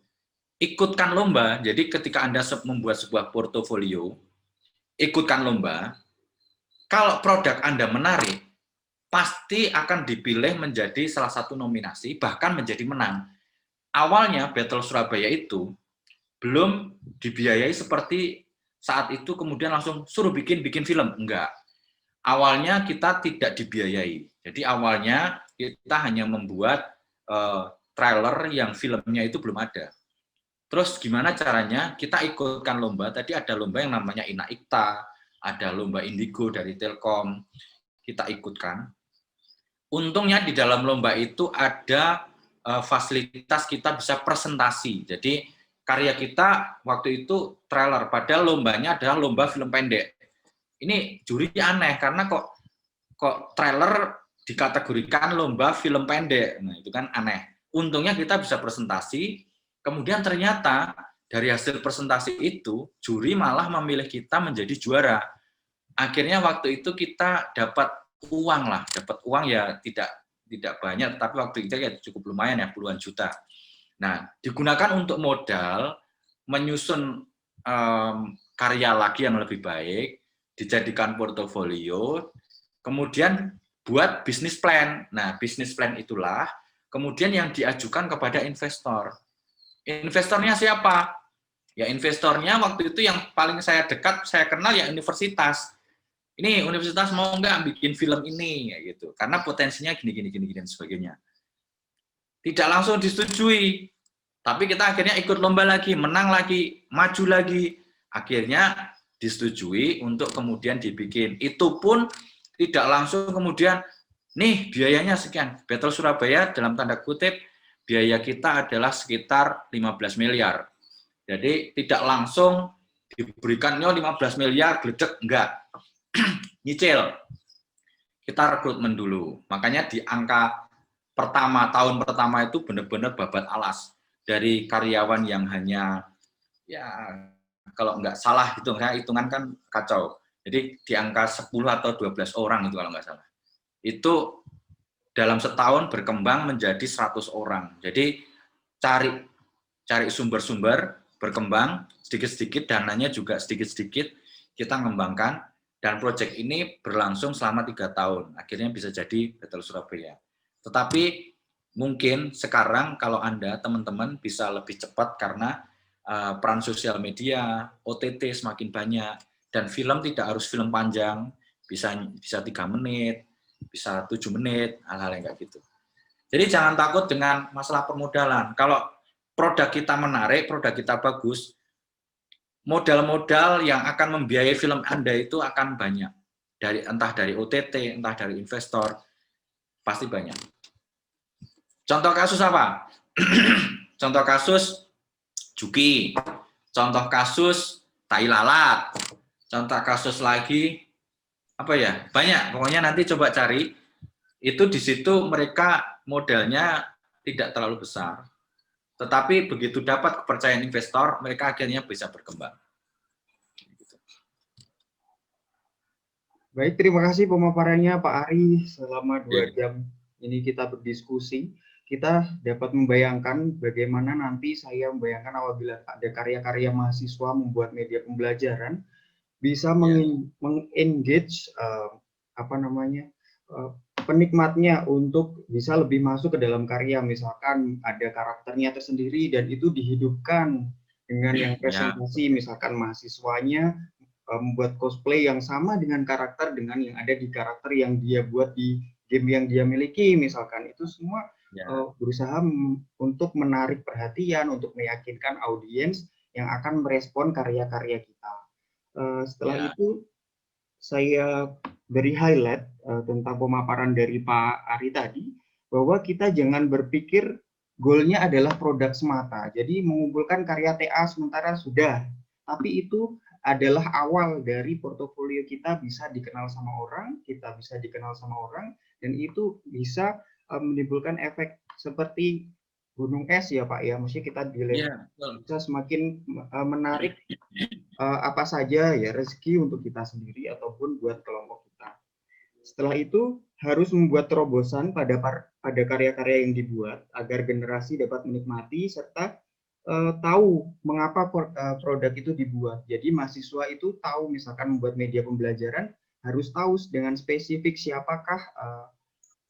S1: ikutkan lomba. Jadi ketika Anda membuat sebuah portofolio, ikutkan lomba. Kalau produk Anda menarik, pasti akan dipilih menjadi salah satu nominasi, bahkan menjadi menang. Awalnya Battle Surabaya itu belum dibiayai seperti saat itu kemudian langsung suruh bikin film, enggak. Awalnya kita tidak dibiayai. Jadi awalnya kita hanya membuat trailer yang filmnya itu belum ada. Terus gimana caranya? Kita ikutkan lomba. Tadi ada lomba yang namanya Ina Ikta, ada lomba Indigo dari Telkom. Kita ikutkan. Untungnya di dalam lomba itu ada fasilitas kita bisa presentasi. Jadi karya kita waktu itu trailer, padahal lombanya adalah lomba film pendek. Ini juri aneh karena kok trailer dikategorikan lomba film pendek. Nah, itu kan aneh. Untungnya kita bisa presentasi, kemudian ternyata dari hasil presentasi itu juri malah memilih kita menjadi juara. Akhirnya waktu itu kita dapat uang lah, dapat uang ya tidak banyak, tapi waktu itu ya cukup lumayan ya, puluhan juta. Nah, digunakan untuk modal, menyusun karya lagi yang lebih baik, dijadikan portofolio, kemudian buat bisnis plan. Nah, bisnis plan itulah kemudian yang diajukan kepada investor. Investornya siapa? Ya, investornya waktu itu yang paling saya dekat, saya kenal ya universitas. Ini universitas mau nggak bikin film ini, ya gitu. Karena potensinya gini dan sebagainya. Tidak langsung disetujui. Tapi kita akhirnya ikut lomba lagi, menang lagi, maju lagi. Akhirnya disetujui untuk kemudian dibikin. Itu pun tidak langsung kemudian, nih biayanya sekian. Battle Surabaya dalam tanda kutip, biaya kita adalah sekitar 15 miliar. Jadi tidak langsung diberikannya 15 miliar, gledek, enggak. Nyicil. Kita rekrutmen dulu. Makanya di angka pertama, tahun pertama itu benar-benar babat alas. Dari karyawan yang hanya, ya kalau nggak salah hitungan kan kacau. Jadi di angka 10 atau 12 orang itu kalau nggak salah. Itu dalam setahun berkembang menjadi 100 orang. Jadi cari sumber-sumber, berkembang sedikit-sedikit, dananya juga sedikit-sedikit kita ngembangkan, dan proyek ini berlangsung selama 3 tahun. Akhirnya bisa jadi Battle Surabaya. Tetapi mungkin sekarang kalau Anda, teman-teman, bisa lebih cepat karena peran sosial media, OTT semakin banyak, dan film tidak harus film panjang, bisa 3 menit, bisa 7 menit, hal-hal yang kayak gitu. Jadi jangan takut dengan masalah permodalan. Kalau produk kita menarik, produk kita bagus, modal-modal yang akan membiayai film Anda itu akan banyak. Entah dari OTT, entah dari investor, pasti banyak. Contoh kasus apa? Contoh kasus Juki, contoh kasus tai lalat, contoh kasus lagi apa ya? Banyak. Pokoknya nanti coba cari. Itu di situ mereka modalnya tidak terlalu besar. Tetapi begitu dapat kepercayaan investor, mereka akhirnya bisa berkembang.
S3: Baik, terima kasih pemaparannya Pak Ari selama 2 jam ini kita berdiskusi, kita dapat membayangkan bagaimana nanti saya membayangkan apabila ada karya-karya mahasiswa membuat media pembelajaran, bisa mengengage penikmatnya untuk bisa lebih masuk ke dalam karya, misalkan ada karakternya tersendiri dan itu dihidupkan dengan yang presentasi, misalkan mahasiswanya membuat cosplay yang sama dengan karakter dengan yang ada di karakter yang dia buat di game yang dia miliki, misalkan itu semua berusaha untuk menarik perhatian, untuk meyakinkan audiens yang akan merespon karya-karya kita. Setelah itu saya beri highlight tentang pemaparan dari Pak Ari tadi, bahwa kita jangan berpikir goalnya adalah produk semata. Jadi mengumpulkan karya TA sementara sudah, tapi itu adalah awal dari portofolio kita bisa dikenal sama orang, kita bisa dikenal sama orang, dan itu bisa menimbulkan efek seperti gunung es ya Pak ya, maksudnya kita bisa semakin menarik apa saja ya rezeki untuk kita sendiri ataupun buat kelompok kita. Setelah itu harus membuat terobosan pada karya-karya yang dibuat agar generasi dapat menikmati serta tahu mengapa produk itu dibuat. Jadi mahasiswa itu tahu misalkan membuat media pembelajaran harus tahu dengan spesifik siapakah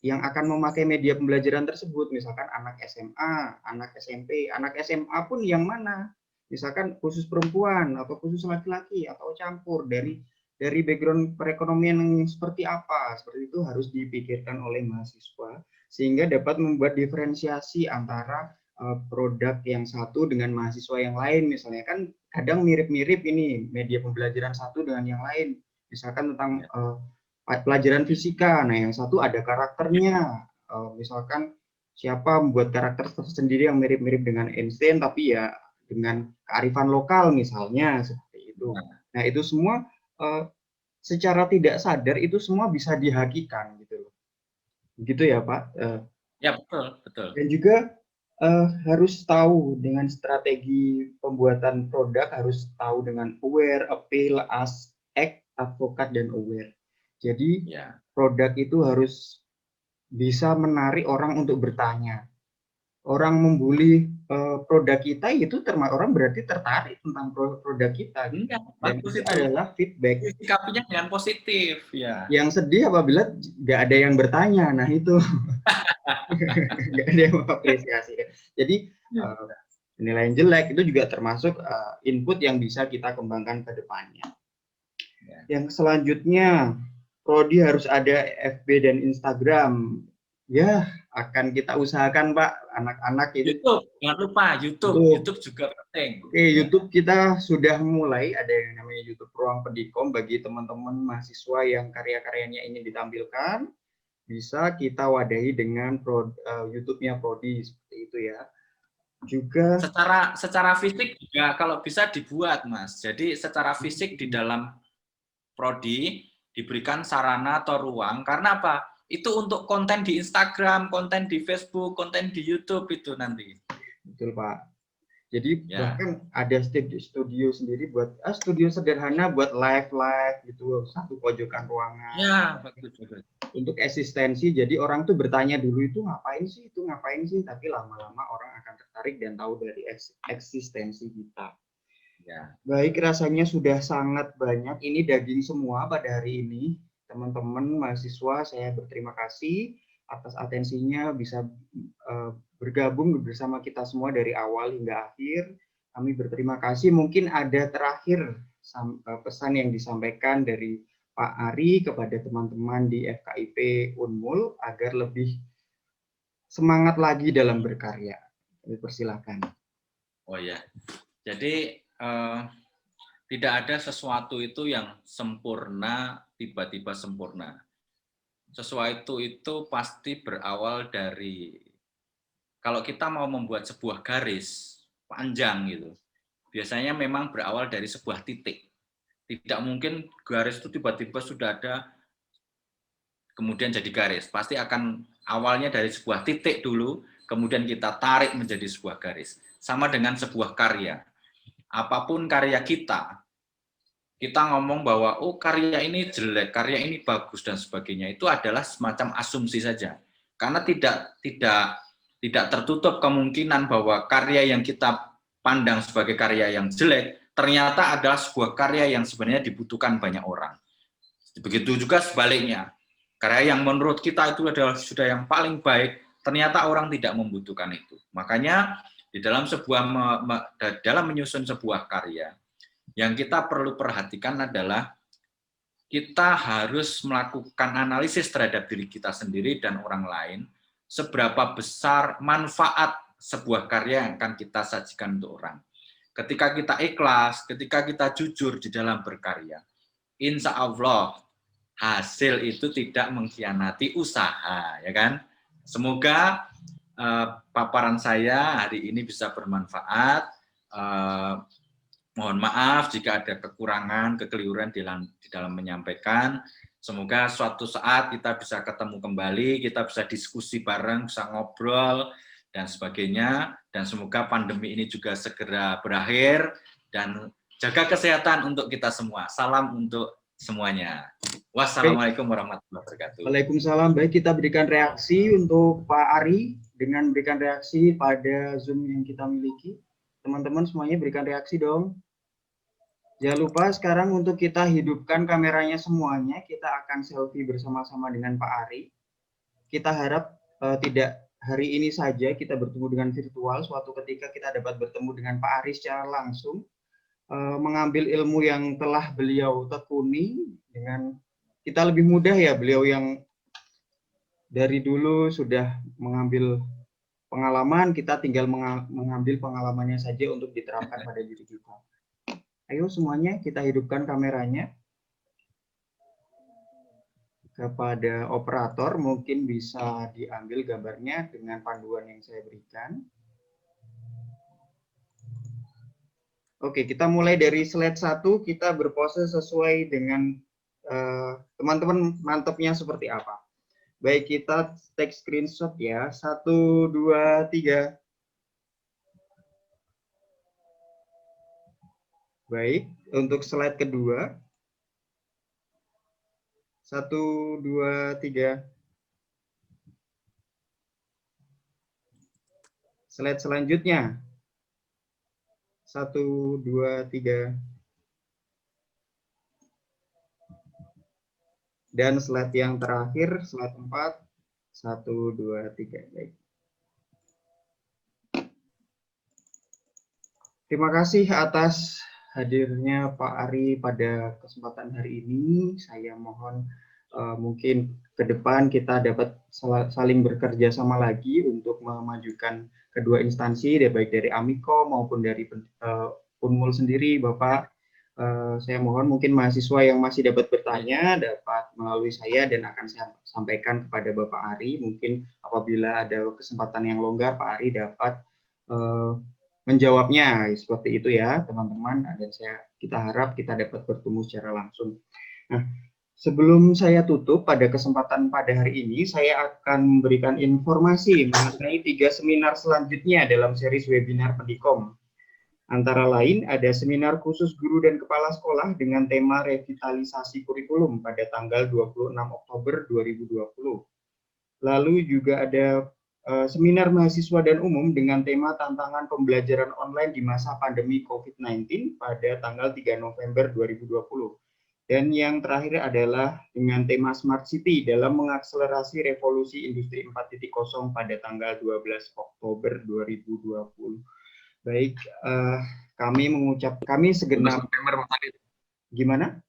S3: yang akan memakai media pembelajaran tersebut. Misalkan anak SMA, anak SMP, anak SMA pun yang mana? Misalkan khusus perempuan atau khusus laki-laki atau campur dari background perekonomian yang seperti apa. Seperti itu harus dipikirkan oleh mahasiswa sehingga dapat membuat diferensiasi antara produk yang satu dengan mahasiswa yang lain. Misalnya kan kadang mirip-mirip ini media pembelajaran satu dengan yang lain. Misalkan tentang pelajaran fisika, nah yang satu ada karakternya. Misalkan siapa membuat karakter tersendiri yang mirip-mirip dengan Einstein, tapi ya dengan kearifan lokal misalnya seperti itu. Nah itu semua secara tidak sadar itu semua bisa dihakikan gitu loh. Begitu ya Pak?
S1: Ya betul.
S3: Dan juga harus tahu dengan strategi pembuatan produk, harus tahu dengan aware, appeal, ask, act, advocate, dan aware. Jadi produk itu harus bisa menarik orang untuk bertanya. Orang membuli produk kita itu orang berarti tertarik tentang produk kita. Dan itu adalah feedback.
S1: Sikapinya dengan positif ya.
S3: Yang sedih apabila nggak ada yang bertanya. Nah itu nggak ada yang mengapresiasi. Jadi penilaian jelek itu juga termasuk input yang bisa kita kembangkan ke depannya. Yang selanjutnya, prodi harus ada FB dan Instagram. Ya, akan kita usahakan Pak, anak-anak itu.
S1: YouTube, jangan lupa YouTube juga penting.
S3: Oke, YouTube kita sudah mulai ada yang namanya YouTube Ruang Pendikom bagi teman-teman mahasiswa yang karya-karyanya ingin ditampilkan. Bisa kita wadahi dengan YouTube-nya prodi seperti itu ya. Juga
S1: secara fisik juga kalau bisa dibuat Mas. Jadi secara fisik di dalam prodi diberikan sarana atau ruang karena apa? Itu untuk konten di Instagram, konten di Facebook, konten di YouTube itu nanti.
S3: Betul Pak. Jadi bahkan ada studio sendiri buat studio sederhana buat live gitu satu pojokan ruangan.
S1: Ya, bagus.
S3: Untuk eksistensi, jadi orang tuh bertanya dulu itu ngapain sih, tapi lama-lama orang akan tertarik dan tahu dari eksistensi kita. Ya. Baik, rasanya sudah sangat banyak. Ini daging semua pada hari ini. Teman-teman mahasiswa, saya berterima kasih atas atensinya bisa bergabung bersama kita semua dari awal hingga akhir. Kami berterima kasih. Mungkin ada terakhir pesan yang disampaikan dari Pak Ari kepada teman-teman di FKIP Unmul agar lebih semangat lagi dalam berkarya. Persilahkan.
S1: Oh ya, jadi tidak ada sesuatu itu yang sempurna tiba-tiba sempurna. Sesuatu itu pasti berawal dari kalau kita mau membuat sebuah garis panjang gitu. Biasanya memang berawal dari sebuah titik. Tidak mungkin garis itu tiba-tiba sudah ada kemudian jadi garis. Pasti akan awalnya dari sebuah titik dulu, kemudian kita tarik menjadi sebuah garis. Sama dengan sebuah karya. Apapun karya kita ngomong bahwa oh karya ini jelek, karya ini bagus dan sebagainya, itu adalah semacam asumsi saja. Karena tidak tertutup kemungkinan bahwa karya yang kita pandang sebagai karya yang jelek ternyata adalah sebuah karya yang sebenarnya dibutuhkan banyak orang. Begitu juga sebaliknya, karya yang menurut kita itu adalah sudah yang paling baik, ternyata orang tidak membutuhkan itu. Makanya di dalam dalam menyusun sebuah karya, yang kita perlu perhatikan adalah kita harus melakukan analisis terhadap diri kita sendiri dan orang lain, seberapa besar manfaat sebuah karya yang akan kita sajikan untuk orang. Ketika kita ikhlas, ketika kita jujur di dalam berkarya, insya Allah hasil itu tidak mengkhianati usaha, ya kan? Semoga paparan saya hari ini bisa bermanfaat. Mohon maaf jika ada kekurangan, kekeliruan di dalam menyampaikan. Semoga suatu saat kita bisa ketemu kembali, kita bisa diskusi bareng, bisa ngobrol, dan sebagainya. Dan semoga pandemi ini juga segera berakhir, dan jaga kesehatan untuk kita semua. Salam untuk semuanya. Wassalamualaikum warahmatullahi wabarakatuh.
S3: Waalaikumsalam. Baik, kita berikan reaksi untuk Pak Ari dengan berikan reaksi pada Zoom yang kita miliki. Teman-teman semuanya berikan reaksi dong. Jangan lupa sekarang untuk kita hidupkan kameranya semuanya, kita akan selfie bersama-sama dengan Pak Ari. Kita harap tidak hari ini saja kita bertemu dengan virtual, suatu ketika kita dapat bertemu dengan Pak Ari secara langsung, mengambil ilmu yang telah beliau tekuni, dengan kita lebih mudah ya, beliau yang dari dulu sudah mengambil pengalaman, kita tinggal mengambil pengalamannya saja untuk diterapkan pada diri kita. Ayo semuanya kita hidupkan kameranya. Kepada operator mungkin bisa diambil gambarnya dengan panduan yang saya berikan. Oke, kita mulai dari slide 1, kita berpose sesuai dengan teman-teman mantapnya seperti apa. Baik, kita take screenshot ya. 1, 2, 3. Baik, untuk slide kedua. 1, 2, 3. Slide selanjutnya. 1, 2, 3. Dan slide yang terakhir, slide 4. 1, 2, 3. Baik. Terima kasih atas hadirnya Pak Ari pada kesempatan hari ini. Saya mohon mungkin ke depan kita dapat saling bekerja sama lagi untuk memajukan kedua instansi, baik dari Amiko maupun dari Unmul sendiri, Bapak. Saya mohon mungkin mahasiswa yang masih dapat bertanya dapat melalui saya dan akan saya sampaikan kepada Bapak Ari. Mungkin apabila ada kesempatan yang longgar, Pak Ari dapat menjawabnya seperti itu ya teman-teman, dan kita harap kita dapat bertemu secara langsung. Nah, sebelum saya tutup pada kesempatan pada hari ini, saya akan memberikan informasi mengenai 3 seminar selanjutnya dalam series webinar Pendikom. Antara lain ada seminar khusus guru dan kepala sekolah dengan tema revitalisasi kurikulum pada tanggal 26 Oktober 2020. Lalu juga ada seminar mahasiswa dan umum dengan tema tantangan pembelajaran online di masa pandemi COVID-19 pada tanggal 3 November 2020. Dan yang terakhir adalah dengan tema Smart City dalam mengakselerasi revolusi industri 4.0 pada tanggal 12 Oktober 2020. Baik, kami segenap gimana?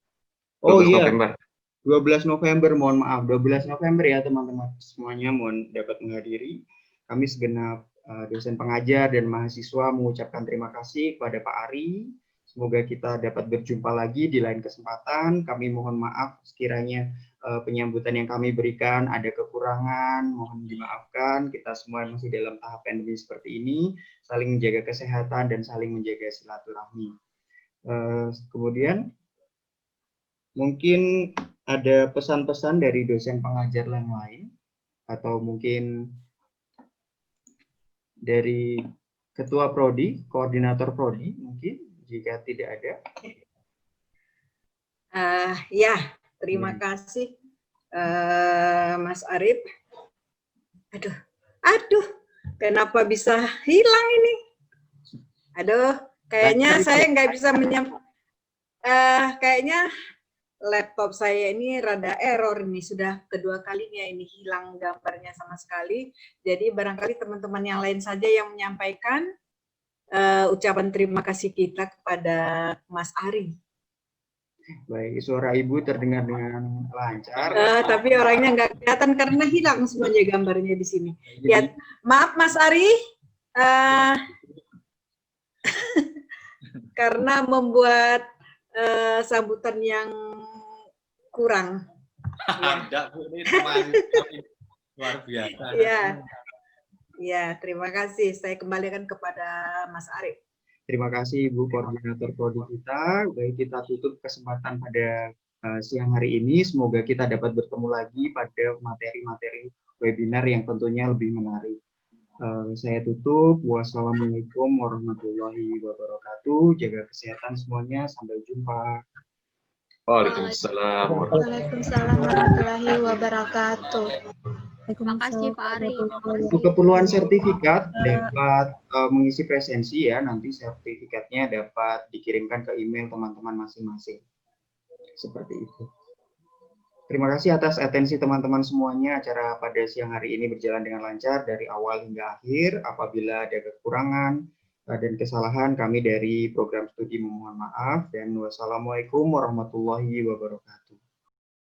S3: Oh iya. November. 12 November, mohon maaf, 12 November ya teman-teman, semuanya mohon dapat menghadiri. Kami segenap dosen pengajar dan mahasiswa mengucapkan terima kasih kepada Pak Ari. Semoga kita dapat berjumpa lagi di lain kesempatan. Kami mohon maaf sekiranya penyambutan yang kami berikan ada kekurangan, mohon dimaafkan. Kita semua masih dalam tahap pandemi seperti ini, saling menjaga kesehatan dan saling menjaga silaturahmi. Kemudian mungkin ada pesan-pesan dari dosen pengajar yang lain, atau mungkin dari Ketua Prodi, Koordinator Prodi, mungkin jika tidak ada.
S2: Ya, terima kasih Mas Arif. Aduh, kenapa bisa hilang ini? Aduh, kayaknya saya nggak bisa kayaknya laptop saya ini rada error ini, sudah kedua kalinya ini hilang gambarnya sama sekali. Jadi barangkali teman-teman yang lain saja yang menyampaikan ucapan terima kasih kita kepada Mas Ari.
S3: Baik, suara Ibu terdengar dengan lancar.
S2: Tapi orangnya nggak kelihatan karena hilang semuanya gambarnya di sini. Ya, maaf Mas Ari, karena membuat sambutan yang kurang.
S1: Ada Bu, ini luar biasa.
S2: Ya, terima kasih. Saya kembalikan kepada Mas Ari.
S3: Terima kasih Ibu Koordinator Prodi kita. Baik, kita tutup kesempatan pada siang hari ini. Semoga kita dapat bertemu lagi pada materi-materi webinar yang tentunya lebih menarik. Saya tutup. Wassalamualaikum warahmatullahi wabarakatuh. Jaga kesehatan semuanya. Sampai jumpa.
S1: Waalaikumsalam.
S5: Waalaikumsalam warahmatullahi wabarakatuh.
S6: Terima kasih Pak Ari.
S3: Untuk keperluan sertifikat dapat mengisi presensi ya, nanti sertifikatnya dapat dikirimkan ke email teman-teman masing-masing. Seperti itu. Terima kasih atas atensi teman-teman semuanya. Acara pada siang hari ini berjalan dengan lancar dari awal hingga akhir. Apabila ada kekurangan dan kesalahan, kami dari program studi memohon maaf. Dan wassalamualaikum warahmatullahi wabarakatuh.